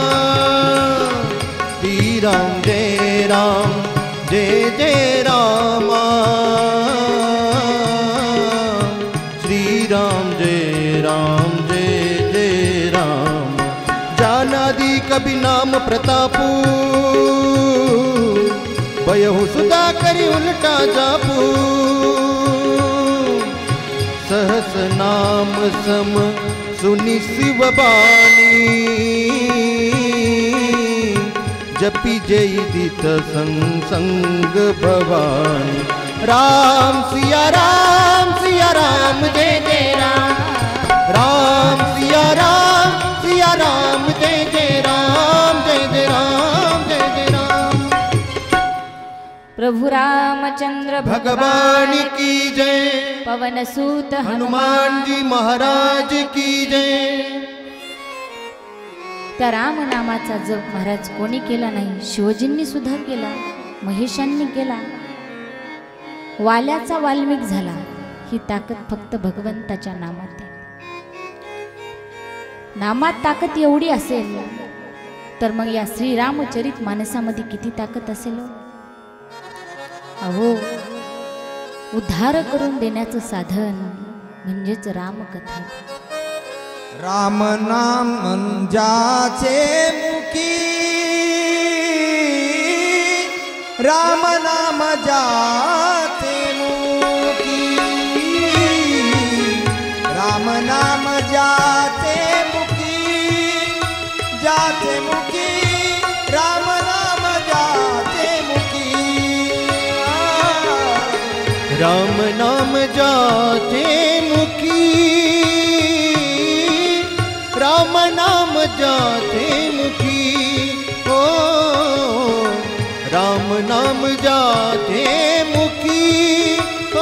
श्री राम जय जय रामा. श्री राम जय जय राम. जानादि कभी नाम प्रतापू भयहु सुधा करी उल्टा जापू. सहस नाम सम सुनि शिव बानी जपि जय दित संग संग भवानी. राम सिया राम जय जय राम. राम सिया राम जय जय राम. जय जय राम जय जय राम. प्रभु रामचंद्र भगवान की जय. पवन सूत हनुमान जी महाराज की जय. त्या राम नामाचा जप महाराज कोणी केला नाही, शिवजींनी सुद्धा केला, महेशांनी केला, वाल्याचा वाल्मिक झाला. ही ताकद फक्त भगवंताच्या नामात आहे. नामात ताकद एवढी असेल तर मग या श्रीरामचरित मानसामध्ये किती ताकद असेल. अहो, उद्धार करून देण्याचं साधन म्हणजेच रामकथा. राम नाम मंजाचे मुखी. राम नाम जाचे मुखी. राम नाम जाचे मुखी. जाचे मुखी. राम नाम जाचे मुखी. राम नाम जाते मुखी. राम नाम जाते मुखी. ओ राम नाम जाते मुखी. ओ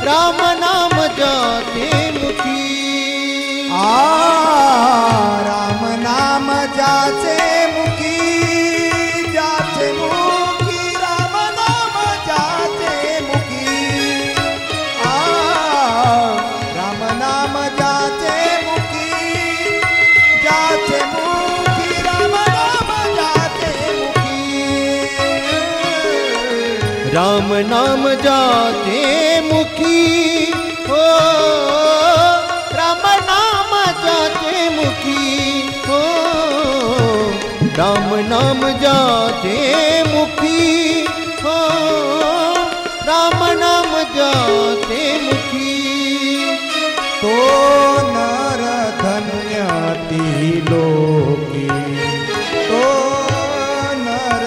राम नाम जाते मुखी. राम नाम जाचे मुखी. जाचे मुखी. राम नाम जाचे मुखी. राम नाम जाचे मुखी. जाचे मुखी. राम नाम जाचे मुखी. राम नाम जाते मुखी. ओ राम नाम जाते मुखी. ओ राम नाम जाते मुखी हो, राम नाम जाते मुखी। तो नर धन्य ती लोकी, तो नर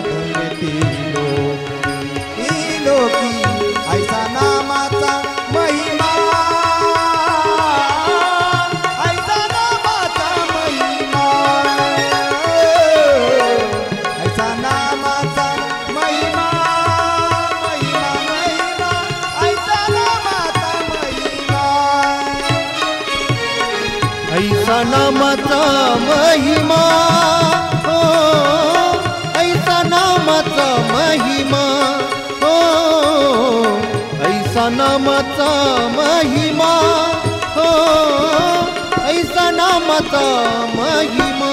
धन्य ती लोकी, ऐसा नामाचा महिमा, ऐसा नामाचा महिमा, ऐसा नामाचा महिमा, महिमा महिमा, ऐसा नामाचा महिमा, ऐसा नामाचा महिमा हो, ऐसा नामाचा महिमा हो, ऐसा नामाचा महिमा हो, ऐसा नामाचा महिमा।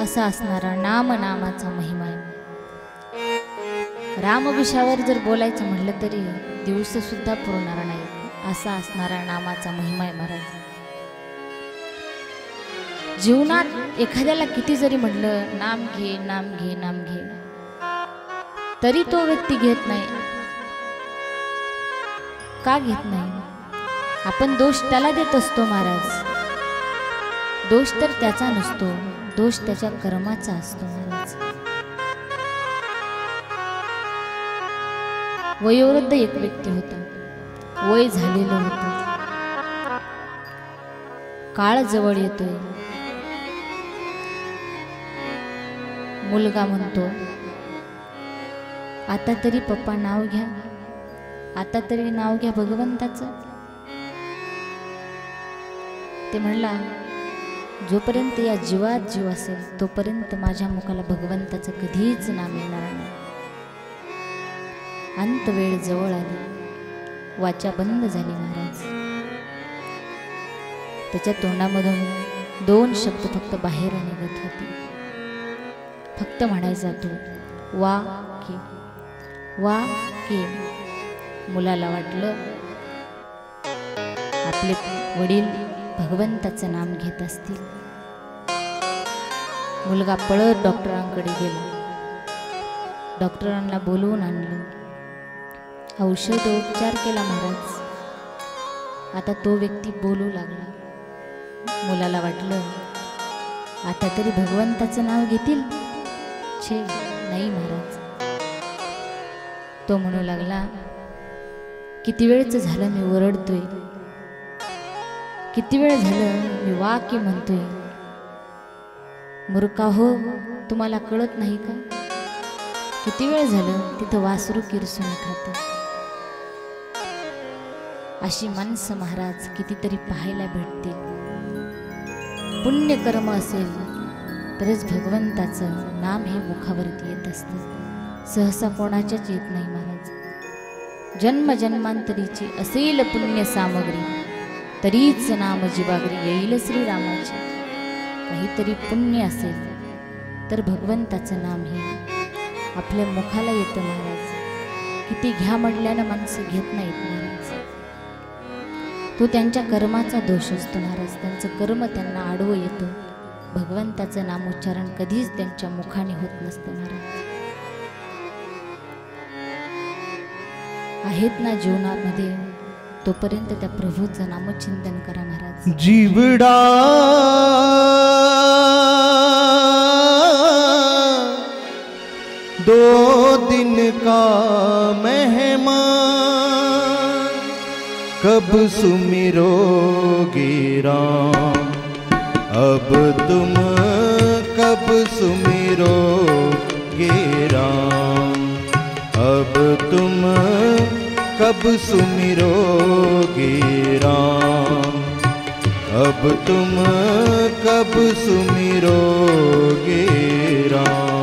असा असणारा नामाचा महिमा आहे। रामविषयावर जर बोलायचं म्हटलं तरी दिवस सुद्धा पुरणार नाही, असा असणारा नामाचा महिमा आहे महाराज। जीवनात एखाद्याला किती जरी म्हटलं नाम घे नाम घे नाम घे, तरी तो व्यक्ती घेत नाही। का घेत नाही? आपण दोष त्याला देत असतो महाराज। दोष तर त्याचा नसतो, दोष त्याच्या कर्माचा असतो महाराज। वयोवृद्ध एक व्यक्ती होता, वय झालेलं होतं, काळ जवळ येतोय। मुलगा म्हणतो, आता तरी पप्पा नाव घ्या, आता तरी नाव घ्या भगवंताचं। ते म्हणला, जोपर्यंत या जीवात जीव असेल तोपर्यंत माझ्या मुखाला भगवंताचं कधीच नाम येणार नाही। अंत वेळ जवळ आली, वाचा बंद झाली महाराज। त्याच्या तोंडामधून 2 शब्द फक्त बाहेर निघत होते, फक्त म्हणायचा तो वा के, वा के। मुलाला वाटलं आपले वडील भगवंताचं नाम घेत असतील। मुलगा पळत डॉक्टरांकडे गेला, डॉक्टरांना बोलवून आणलं, औषध उपचार केला महाराज। आता तो व्यक्ती बोलू लागला। मुलाला वाटलं आता तरी भगवंताचं नाव घेतील, छे नाही महाराज। तो म्हणू लागला, किती वेळचं झालं मी ओरडतोय, किती वेळ झालं मी वाक्य म्हणतोय। मूर्खा हो, तुम्हाला कळत नाही का? किती वेळ झालं तिथं वासरू किरसून खाते। अशी माणसं महाराज कितीतरी पाहायला भेटतील। पुण्यकर्म असेल तरच भगवंताचं नाम हे मुखावरती येत असतं, सहसा कोणाच्याच येत नाही महाराज। जन्म जन्मांतरीची असेल पुण्य सामग्री, तरीच नाम जीवागरी येईल श्रीरामाचे। काहीतरी पुण्य असेल तर भगवंताचं नाम हे आपल्या मुखाला येतं महाराज। किती घ्या म्हटल्यानं माणसं घेत नाहीत महाराज। तो त्यांच्या कर्माचा दोष असतो महाराज, त्यांचं कर्म त्यांना आडवं येतं। भगवंताचं नामोच्चारण कधीच त्यांच्या मुखाने होत नसतं महाराज। आहेत ना जीवनामध्ये तोपर्यंत त्या प्रभूचं नामचिंतन करा महाराज। जीवड़ा दो दिन का मेहमान, कब सुमिरोगे राम, अब तुम कब सुमिरोगे राम, अब तुम कब सुमिरोगे राम, अब तुम कब सुमिरोगे राम।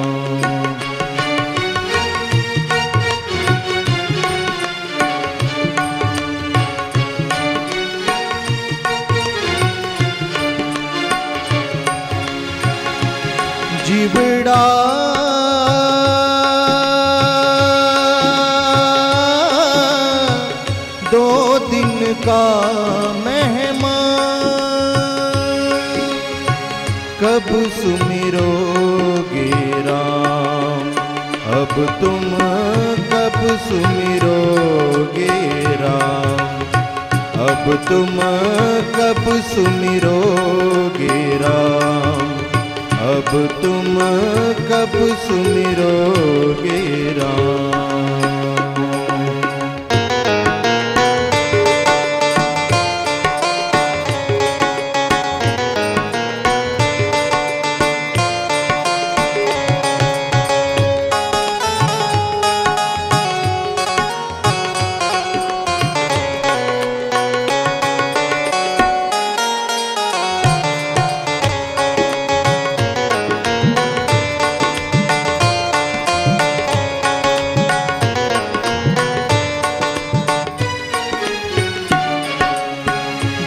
जीवड़ा दो दिन का मेहमान, कब सुमिरोगे राम, अब तुम कब सुमिरोगे राम, अब तुम कब सुमिरोगे राम, अब तुम कब सुमिरोगे राम।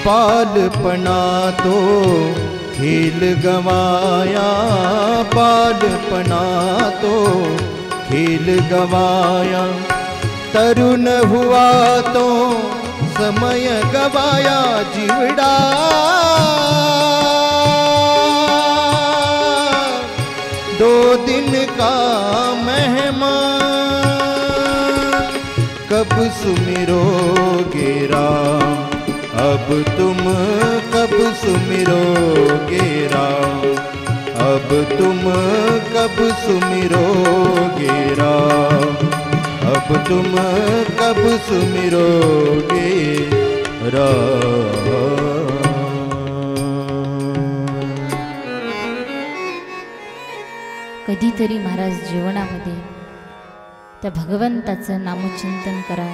बालपना तो खेल गवाया, बालपना तो खेल गवाया, तरुण हुआ तो समय गवाया जीवड़ा। दो दिन का मेहमान, कब सुमिरोगे राम, अब तुम कब सुमिरोगे राम, अब तुम कब सुमिरोगे राम, अब तुम कब सुमिरोगे राम। कधीतरी महाराज जीवनामध्ये त्या भगवंताचं नामचिंतन करा,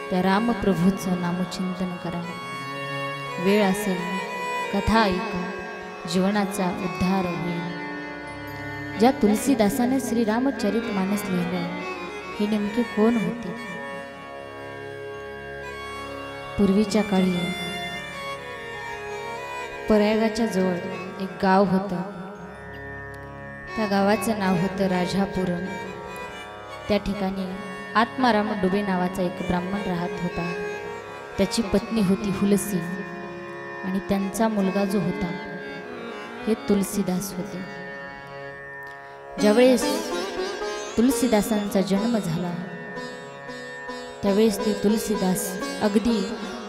त्या रामप्रभूचं नामचिंतन करा। वेळ असेल कथा ऐका, जीवनाचा उद्धार होईल। ज्या तुलसीदासाने श्रीरामचरितमानस लिहिलं हे नेमके कोण होते? पूर्वीच्या काळी प्रयागाच्या जवळ एक गाव होतं, त्या गावाचं नाव होतं राजापुरम। त्या ठिकाणी आत्माराम डुबे नावाचा एक ब्राह्मण राहत होता। त्याची पत्नी होती हुलसी आणि त्यांचा मुलगा जो होता हे तुलसीदास होते। ज्यावेळेस तुलसीदासांचा जन्म झाला त्यावेळेस ते तुलसीदास अगदी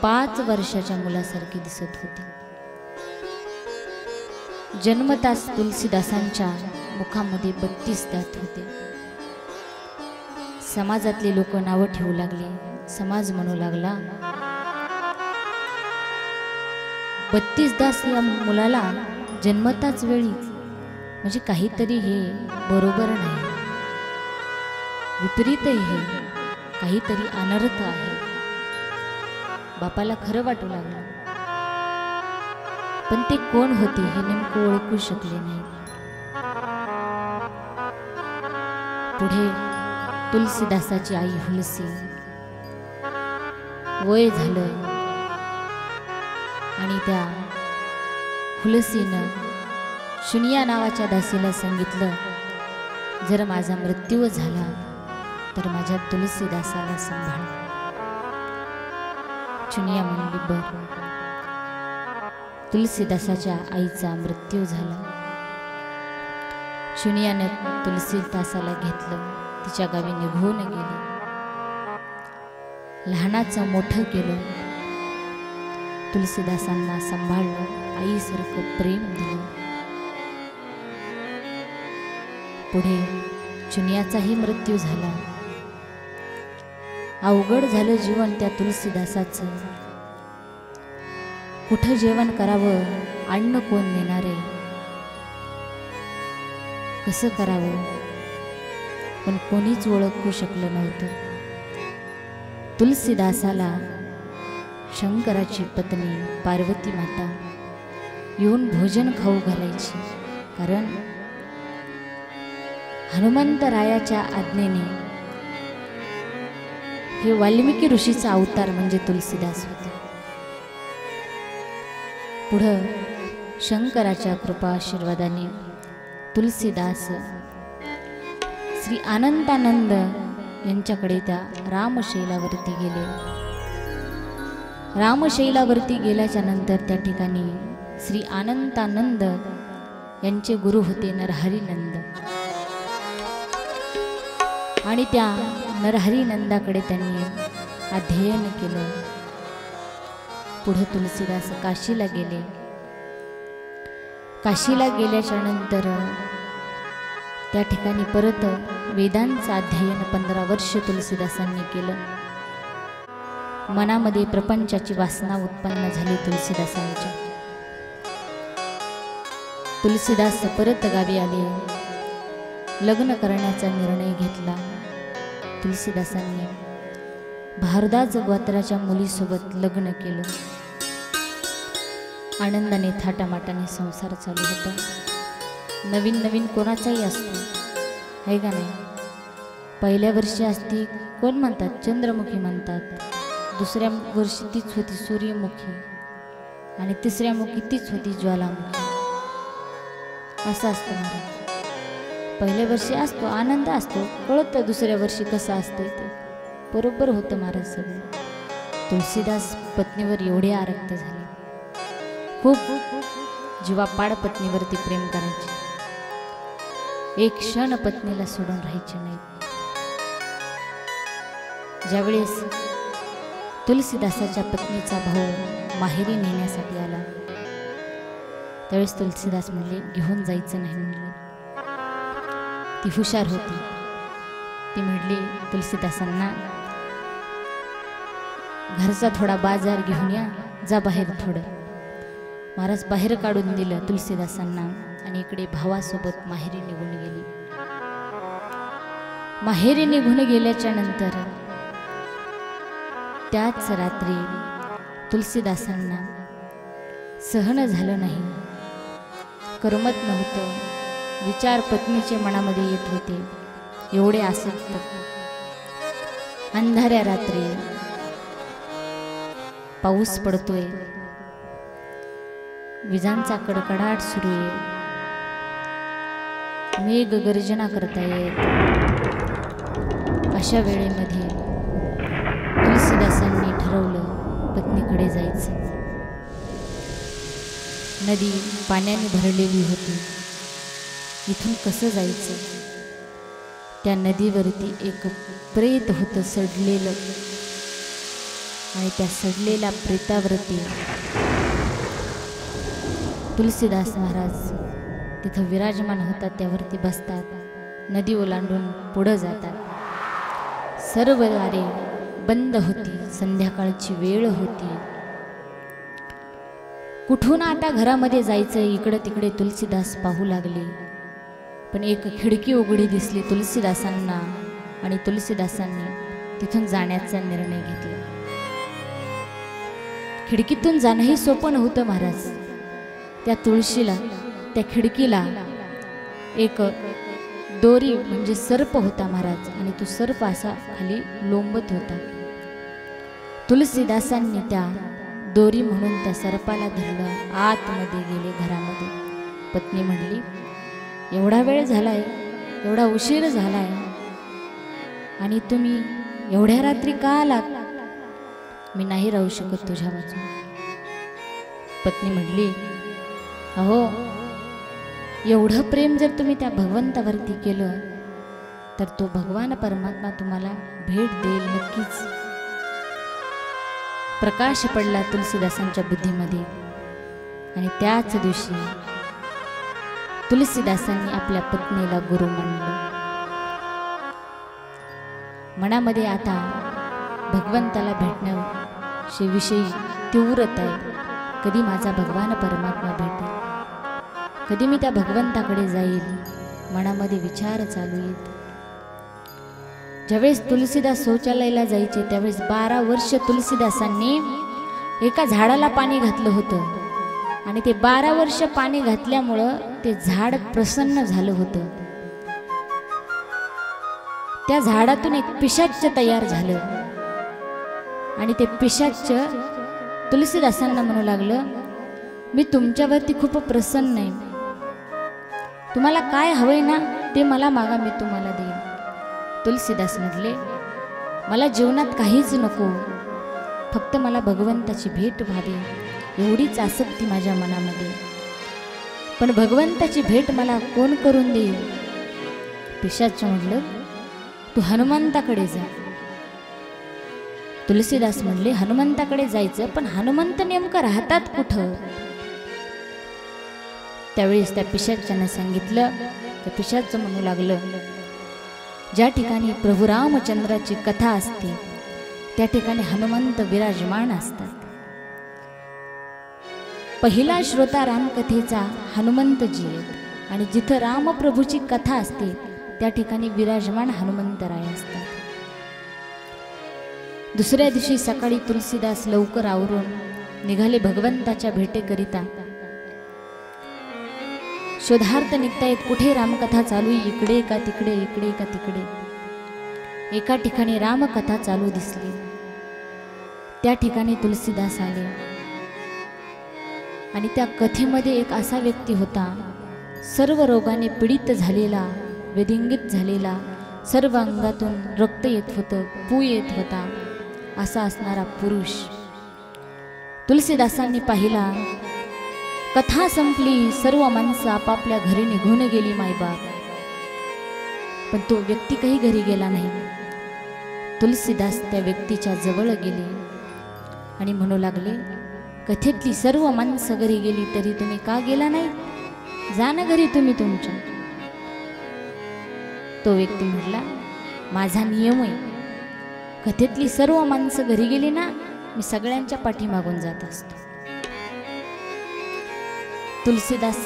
5 वर्षाच्या मुलासारखे दिसत होते। जन्मताच तुलसीदासांच्या मुखामध्ये 32 दात होते। समाजातले लोक नाव ठेवू लागले, समाज म्हणू लागला 32 दास या मुलाला जन्मताच वेळी, म्हणजे काहीतरी हे बरोबर नाही, विपरीत आहे, काहीतरी अनर्थ आहे। बापाला खरं वाटू लागलं, पण ते कोण होते हे नेमकं ओळखू शकले नाही। पुढे तुलसीदासाची आई हुलसी वय झालं आणि त्या हुलसीनं शुनिया नावाच्या दासीला सांगितलं, जर माझा मृत्यू झाला तर माझ्या तुलसीदासाला सांभाळ। शुनिया म्हणली बरं। तुलसीदासाच्या आईचा मृत्यू झाला। शुनियाने तुलसीदासाला घेतलं, तिच्या गावी निघून गेली। लहानाचं मोठं केलं, तुलसीदासांना सांभाळलं, आईसारखं प्रेम दिलं। पुढे चुनियाचाही मृत्यू झाला। अवघड झालं जीवन त्या तुलसीदासाचं। कुठं जेवण करावं, अन्न कोण नेणारे, कसं करावं, पण कोणीच ओळखू शकलं नव्हतं। तुलसीदासाला शंकराची पत्नी पार्वती माता येऊन भोजन खाऊ घालायची, कारण हनुमंतरायाच्या आज्ञेने हे वाल्मिकी ऋषीचा अवतार म्हणजे तुलसीदास होते। पुढं शंकराच्या कृपा आशीर्वादाने तुलसीदास श्री अनंतानंद यांच्याकडे त्या रामशैलावरती गेले। रामशैलावरती गेल्याच्या नंतर त्या ठिकाणी श्री अनंतानंद यांचे गुरु होते नरहरी नंद आणि त्या नरहरी नंदाकडे त्यांनी अध्ययन केलं. पुढे तुलसीदास काशीला गेले. काशीला गेल्याच्या नंतर त्या ठिकाणी परत वेदांचं अध्ययन 15 वर्ष तुलसीदासांनी केलं. मनामध्ये प्रपंचाची वासना उत्पन्न झाली तुलसीदासांच्या. तुलसीदास परत गावी आले. लग्न करण्याचा निर्णय घेतला. तुलसीदासांनी भारद्वाज गोत्राच्या मुलीसोबत लग्न केलं. आनंदाने थाटामाटाने संसार चालू होता. नवीन नवीन कोणाचाही असतो आहे का नाही. पहिल्या वर्षी असती कोण म्हणतात चंद्रमुखी म्हणतात, दुसऱ्या वर्षी तीच होती सूर्यमुखी आणि तिसऱ्या मुखी तीच होती ज्वालामुखी. असं असतं महाराज. पहिल्या वर्षी असतो आनंद असतो, कळतं दुसऱ्या वर्षी कसं असतं ते. बरोबर होतं महाराज सगळं. तुलसीदास पत्नीवर एवढे आरक्त झाले. खूप जीवापाड पत्नीवरती प्रेम करायचे. एक क्षण पत्नीला सोडून राहायचे नाही. ज्यावेळेस तुलसीदासाच्या पत्नीचा भाऊ माहेरी नेण्यासाठी आला त्यावेळेस तुलसीदास म्हणले घेऊन जायचं नाही म्हणले. ती हुशार होती. ती म्हणली तुलसीदासांना घरचा थोडा बाजार घेऊन या, जा बाहेर थोडं. महाराज बाहेर काढून दिलं तुलसीदासांना आणि इकडे भावासोबत माहेरी निघून गेली. माहेरी निघून गेल्याच्या नंतर त्याच रात्री तुलसीदासांना सहन झालं नाही, करमत नव्हतं. विचार पत्नीचे मनामध्ये येत होते. एवढे आसक्त. अंधाऱ्या रात्री पाऊस पडतोय, विजांचा कडकडाट सुरू आहे, मेघ गर्जना करतायत. अशा वेळेमध्ये तुलसीदासांनी ठरवलं पत्नीकडे जायचं. नदी पाण्याने भरलेली होती. इथून कसं जायचं. त्या नदीवरती एक प्रेत होतं सडलेलं आणि त्या सडलेल्या प्रेतावरती तुलसीदास महाराज तिथं विराजमान होतात. त्यावरती बसतात. नदी ओलांडून पुढं जातात. सर्व दारे बंद होती. संध्याकाळची वेळ होती. कुठून आता घरामध्ये जायचं इकडं तिकडे तुलसीदास पाहू लागले. पण एक खिडकी उघडी दिसली तुलसीदासांना आणि तुलसीदासांनी तिथून जाण्याचा निर्णय घेतला. खिडकीतून जाणंही सोपं नव्हतं महाराज. त्या तुळशीला त्या खिडकीला एक दोरी म्हणजे सर्प होता महाराज आणि तो सर्प असा खाली लोंबत होता. तुलसीदासांनी त्या दोरी म्हणून त्या सर्पाला धरलं. आतमध्ये गेले घरामध्ये. पत्नी म्हणली एवढा वेळ झालाय, एवढा उशीर झालाय आणि तुम्ही एवढ्या रात्री का आलात. मी नाही राहू शकत तुझ्या वाचून. पत्नी म्हणली अहो एवढं प्रेम जर तुम्ही त्या भगवंतावरती केलं तर तो भगवान परमात्मा तुम्हाला भेट देईल नक्कीच. प्रकाश पडला तुलसीदासांच्या बुद्धीमध्ये आणि त्याच दिवशी तुलसीदासांनी आपल्या पत्नीला गुरु मानलं. मनामध्ये आता भगवंताला भेटण्याविषयी विषयी तीव्रता आहे. कधी माझा भगवान परमात्मा भेटेल, कधी मी त्या भगवंताकडे जाईल, मनामध्ये विचार चालू आहेत. ज्यावेळेस तुलसीदास शौचालयाला जायचे त्यावेळेस 12 वर्ष तुलसीदासांनी एका झाडाला पाणी घातलं होतं आणि ते 12 वर्ष पाणी घातल्यामुळं ते झाड प्रसन्न झालं होतं. त्या झाडातून एक पिशाच्च तयार झालं आणि ते पिशाच्च तुलसीदासांना म्हणू लागलं मी तुमच्यावरती खूप प्रसन्न आहे. तुम्हाला काय हवंय ना ते मला मागा, मी तुम्हाला देईन. तुलसीदास म्हटले मला जीवनात काहीच नको, फक्त मला भगवंताची भेट व्हावी एवढीच आसक्ती माझ्या मनामध्ये. पण भगवंताची भेट मला कोण करून देईल? पिशाच म्हटलं, तू हनुमंताकडे जा. तुलसीदास म्हणले, हनुमंताकडे जायचं, पण हनुमंत नेमकं राहतात कुठं? त्यावेळेस त्या पिशाच्यानं सांगितलं. त्या पिशाच म्हणू लागलं, ज्या ठिकाणी प्रभू रामचंद्राची कथा असते त्या ठिकाणी हनुमंत विराजमान असतात. पहिला श्रोता रामकथेचा हनुमंतजी आहेत आणि जिथं रामप्रभूची कथा असते त्या ठिकाणी विराजमान हनुमंतराय असतात. दुसऱ्या दिवशी सकाळी तुलसीदास लवकर आवरून निघाले भगवंताच्या भेटेकरिता. शोधार्थ निघतायत, कुठे रामकथा चालू, इकडे का तिकडे, इकडे का तिकडे. एका ठिकाणी रामकथा चालू दिसली. त्या ठिकाणी तुलसीदास आले आणि त्या कथेमध्ये एक असा व्यक्ती होता, सर्व रोगाने पीडित झालेला, वेदिंगित झालेला, सर्व अंगातून रक्त येत होतं, पू येत होता, असा असणारा पुरुष. तुलसीदासांनी पाहिला. कथा संपली, सर्व माणसं आपापल्या घरी निघून गेली मायबाप, पण तो व्यक्ती काही घरी गेला नाही. तुलसीदास त्या व्यक्तीच्या जवळ गेले आणि म्हणू लागले, कथेतली सर्व माणसं घरी गेली तरी तुम्ही का गेला नाही? जा ना घरी तुम्ही तुमच्या. तो व्यक्ती म्हटला, माझा नियम आहे, कथेतली सर्व माणसं घरी गेली ना, मी सगळ्यांच्या पाठीमागून जात असतो. तुलसीदास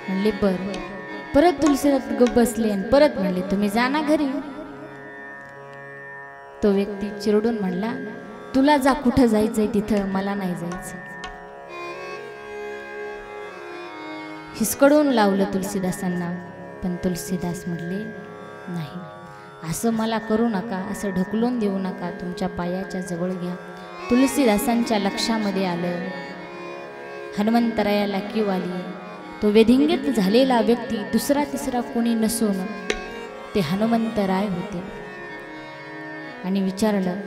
म्हणले, बर. परत तुलसीदास गप बसले आणि परत म्हणले, तुम्ही जा ना घरी. तो व्यक्ती चिरडून म्हणला, तुला जा, कुठं जायचंय तिथं, मला नाही जायचं. हिसकडून लावलं तुलसीदासांना. पण तुलसीदास म्हणले, नाही, असं मला करू नका, असं ढकलून देऊ नका, तुमच्या पायाच्या जवळ घ्या. तुलसीदासांच्या लक्षामध्ये आलं, हनुमंतरायाला कीव आली. तो वेधिंगित झालेला व्यक्ती दुसरा तिसरा कोणी नसून ते हनुमंतराय होते. आणि विचारलं,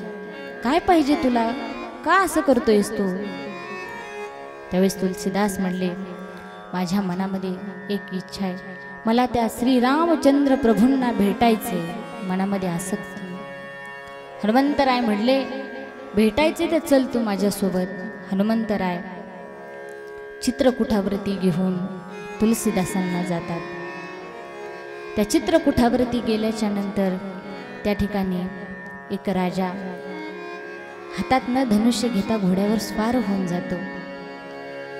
काय पाहिजे तुला, का असं करतोयस तू? त्यावेळेस तुलसीदास म्हणले, माझ्या मनामध्ये एक इच्छा आहे, मला त्या श्रीरामचंद्र प्रभूंना भेटायचे, मनामध्ये आसक्ती. हनुमंतराय म्हणले, भेटायचे तर चल तू माझ्यासोबत. हनुमंतराय चित्रकुटावरती घेऊन तुलसीदासांना जातात. त्या चित्रकुटावरती गेल्याच्या नंतर त्या ठिकाणी एक राजा हातात न धनुष्य घेता घोड्यावर स्वार होऊन जातो.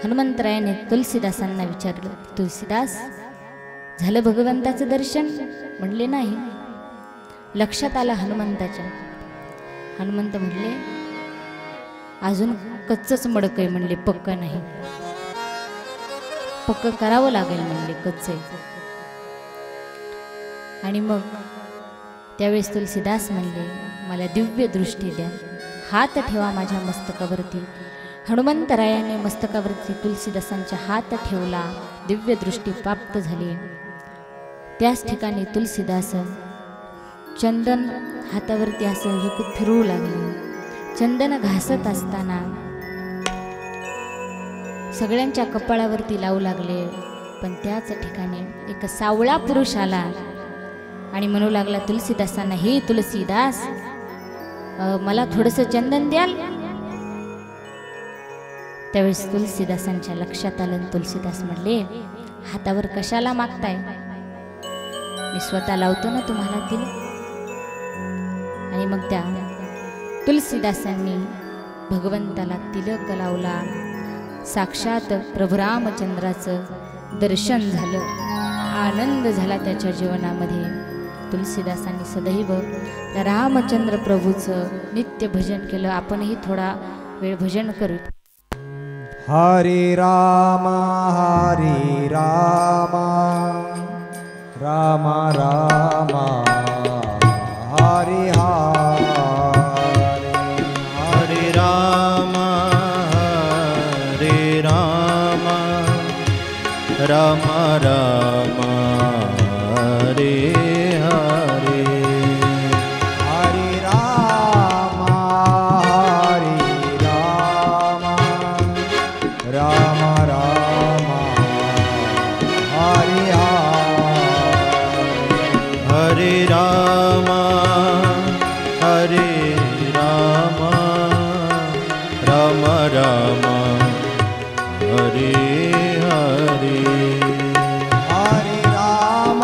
हनुमंतरायाने तुलसीदासांना विचारलं, तुलसीदास, झालं भगवंताचं दर्शन? म्हणले, नाही. लक्षात आलं हनुमंताच्या. हनुमंत म्हणले, अजून कच्चच मडक आहे. म्हणले, पक्क नाही, पक्क करावं लागेल. म्हणले, कच्चे. आणि मग त्यावेळेस तुलसीदास म्हणले, मला दिव्य दृष्टी द्या, हात ठेवा माझ्या मस्तकावरती. हनुमंतरायाने मस्तकावरती तुलसीदासांच्या हात ठेवला, दिव्य दृष्टी प्राप्त झाली. त्याच ठिकाणी तुलसीदास चंदन हातावरती असं हे फिरवू लागले. चंदन घासत असताना सगळ्यांच्या कपाळावरती लावू लागले. पण त्याच ठिकाणी एक सावळा पुरुष आला आणि म्हणू लागला तुलसीदासांना, हे तुलसीदास, मला थोडंसं चंदन द्याल? त्यावेळेस तुलसीदासांच्या लक्षात आलं. तुलसीदास म्हणले, हातावर कशाला मागताय, मी स्वतः लावतो ना तुम्हाला तिलक. आणि मग त्या तुलसीदासांनी भगवंताला तिलक लावला. साक्षात प्रभू रामचंद्राचं दर्शन झालं, आनंद झाला त्याच्या जीवनामध्ये. तुलसीदासांनी सदैव त्या रामचंद्र प्रभूचं नित्य भजन केलं. आपणही थोडा वेळ भजन करू. हरे राम राम राम हरे हरे राम राम राम हरे हरे. हरे राम राम राम राम राम राम राम हरे हरे हरे राम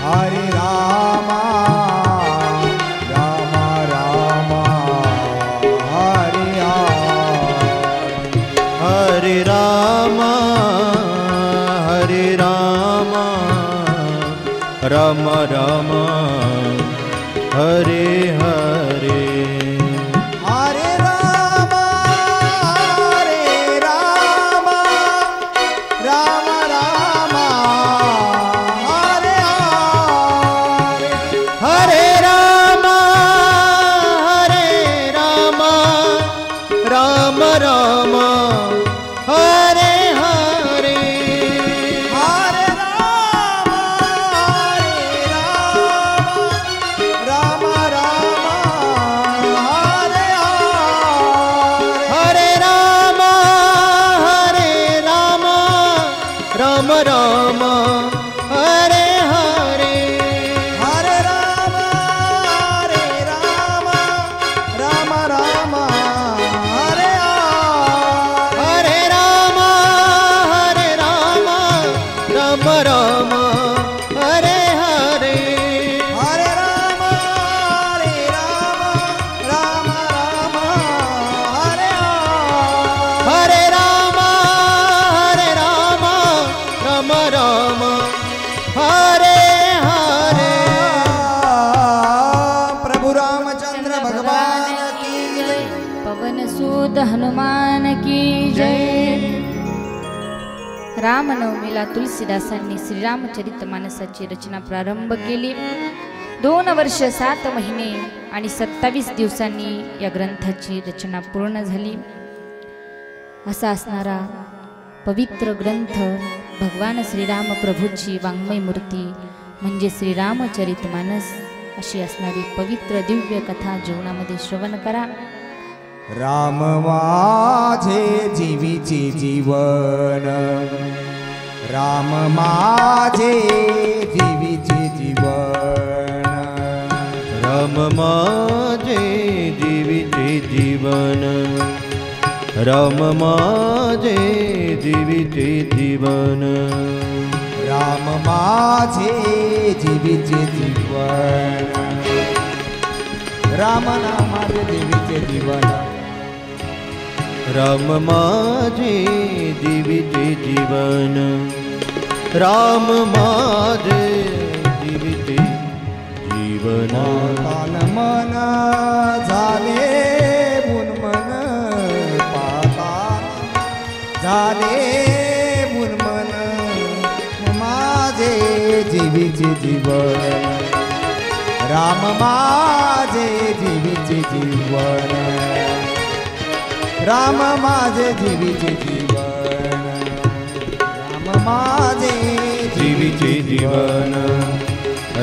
हरे राम राम राम हरे हरे राम हरे राम राम राम हरे हरे हरे राम राम राम हरे हरे राम राम राम हरे हरे हरे राम राम राम हरे हरे राम राम राम हरे हरे हरे राम राम राम हरे हरे राम राम राम हरे हरे हरे राम राम हरे हरे राम राम राम हरे हरे प्रभु रामचंद्र भगवान की जय। पवन सुत हनुमान की जय। रामनवमीला तुलसीदासांनी श्रीरामचरितमानसाची रचना प्रारंभ केली. 2 वर्ष 7 महिने आणि 27 दिवसांनी या ग्रंथाची रचना पूर्ण झाली. असा असणारा पवित्र ग्रंथ भगवान श्रीराम प्रभूची वाङ्मय मूर्ती म्हणजे श्रीरामचरितमानस अशी असणारी पवित्र दिव्य कथा जीवनामध्ये श्रवण करा. राम माझे जीवीचे जीवन, राम माझे जीवीचे जीवन, राम माझे जीविते जीवन, राम माझे जीविते जीवन, राम माझे जीवीचे जीवन, राम माझे जीवीचे जीवन, राम माझे जीविते जीवन, राम माझे जीविते जीवन. तन मन झाले मुनमन पाता, झाले मुनमन माझे जीवीचे जीवन, राम माझे जीवीचे जीवन, राम माझे जीवीचे जीवन, राम माझे जीविते जीवन,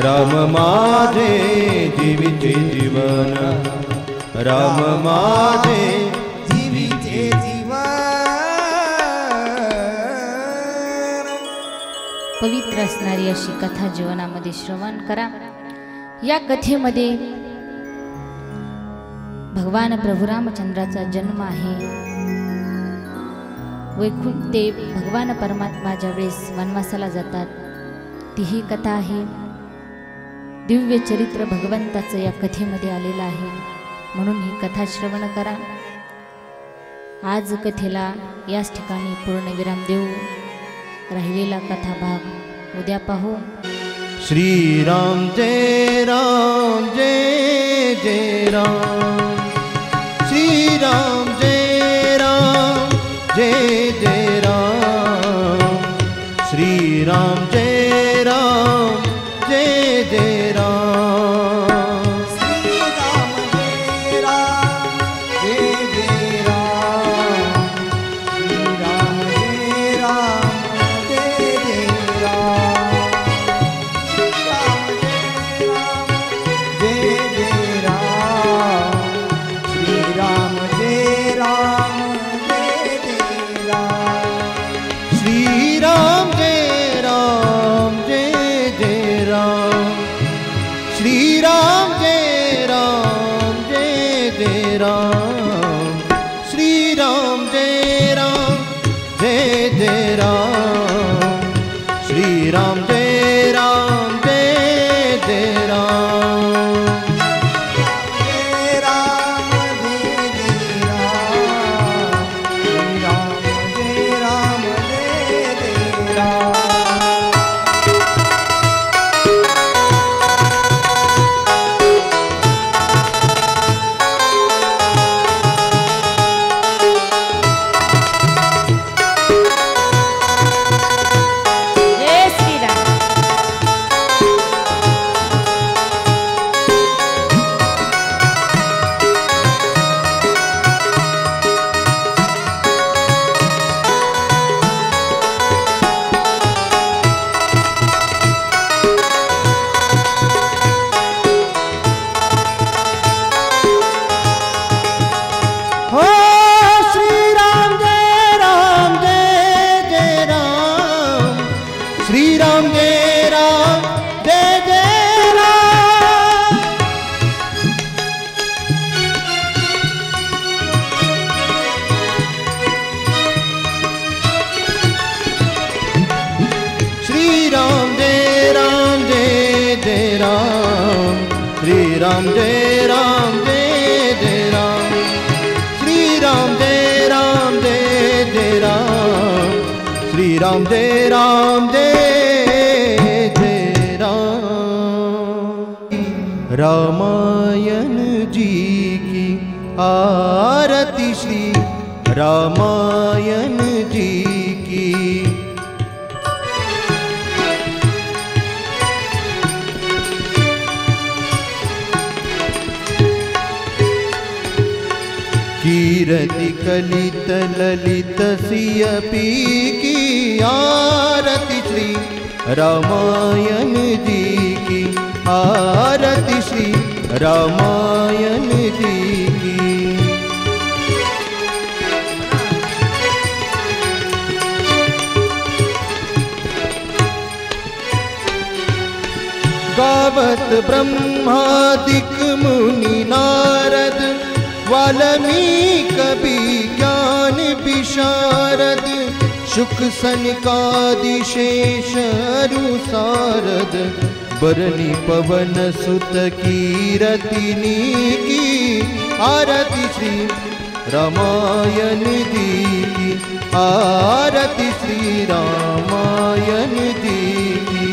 राम माझे जीविते जीवन, राम माझे जीवीचे जीवन. पवित्र असणारी अशी कथा जीवनामध्ये श्रवण करा. या कथेमध्ये भगवान प्रभू रामचंद्राचा जन्म आहे. वैकुंठ ते भगवान परमात्मा ज्यावेळेस वनवासाला जातात ती ही कथा आहे. दिव्य चरित्र भगवंताचं या कथेमध्ये आलेलं आहे, म्हणून ही कथा श्रवण करा. आज कथेला याच ठिकाणी पूर्णविराम देऊ. राहिलेला कथा भाग उद्या पाहू. श्री राम जय राम जय जय राम, श्री राम जय राम जय जय राम, श्री राम जय राम जय जय राम, श्री राम जय राम जय जय राम, श्री राम जय राम जय जय राम, श्री राम जय राम जय जय राम, राम, श्री राम जय राम, जय जय राम, श्री राम जय राम, जय जय राम। जय राम जय जय राम, श्री राम जय राम, जय जय राम। जय श्री राम। हो श्री राम जय राम, जय जय राम, श्री राम जय राम, जय जय राम। श्री राम जय राम, जय जय राम, श्री राम जय राम, जय जय राम, श्री राम जय राम, जय जय राम, श्री राम जय राम, जय जय राम। रामायण जी की आरती, श्री रामायण जी की। कीरति कलित ललित सियपी की आरती, श्री रामायण जी की आरती, श्री रामायण जी की। गावत ब्रह्मादिक मुनि नारद, वाल्मीकि विज्ञान विशारद, शुक सनकादि शेष अरु सारद, बरनी पवन सुत कीरतिनी की आरती, श्री रामायण जी की आरती, श्री रामायण जी की।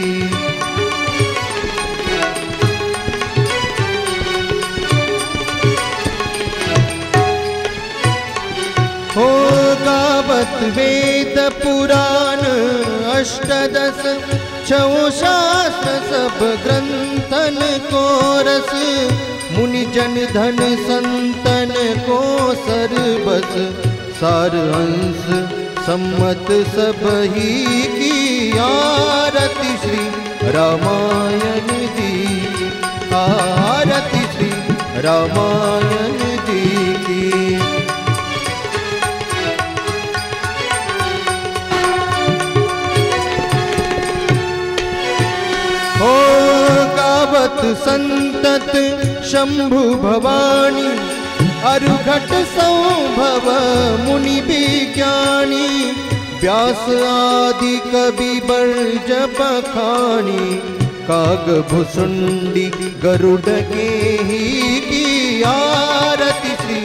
हो गावत वेद पुराण अष्टदश, छौ शास्त्र सब ग्रंथन को रस, मुनि जन धन संतन को सरबस, सार अंश सम्मत सब ही की आरती, श्री रामायण जी की आरती, श्री रामायण जी की। हो गावत संतत शंभु भवानी, अरुघट संभव मुनि विज्ञानी, व्यास आदि कवि बर्ज बखानी, काग भुसुंडी गरुड़ के ही की आरती, श्री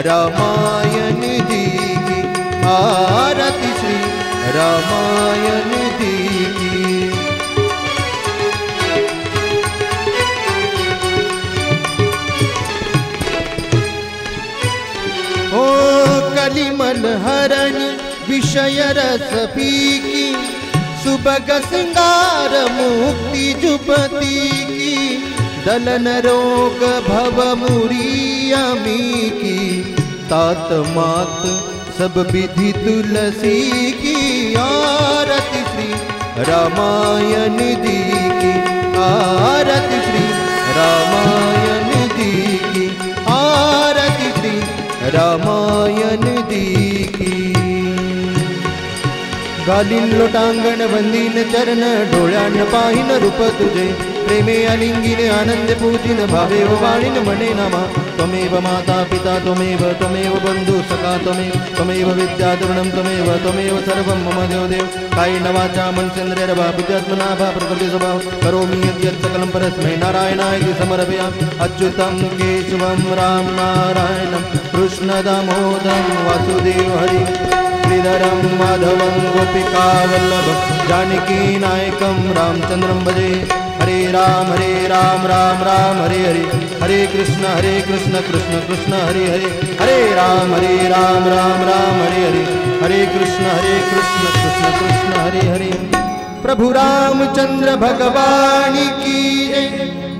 रामायण जी की आरती, श्री रामायण जी की। ओ कलिमल हरण विषय रस पीकी, सुबग सिंगार मुक्ति जुपति की, दलन रोग भव मुरियमी की, तात मात सब विधि तुलसी की आरती, श्री रामायण जी की आरती, श्री रामायण जी की आरती, श्री रामायण जी की। घालीन लोटांगण वंदीन चरण, डोळ्यान पाहिन रूप तुझे, प्रेमे अलिंगिने आनंदे पूजिन भावे वाणिन मने नमः त्वमेव माता पिता त्वमेव बंधु सखा त्वमेव विद्या द्रविणं त्वमेव सर्वं मम देवदेव कायेन वाचा मनसेन्द्रियर्वा बुद्ध्यात्मना वा प्रकृति स्वभाव करोमि यद्यत् सकलं परस्मै नारायणाय समर्पयामि अच्युतं केशवं राम नारायणं कृष्णदामोदरं वासुदेव हरि श्रीधरं माधवं गोपिकावल्लभं जानकीनायकं रामचन्द्रं भजे हरे राम राम राम हरे हरे हरे कृष्ण कृष्ण कृष्ण हरे हरे हरे राम राम राम हरे हरे हरे कृष्ण कृष्ण कृष्ण हरे हरे। प्रभु रामचंद्र भगवान की जय।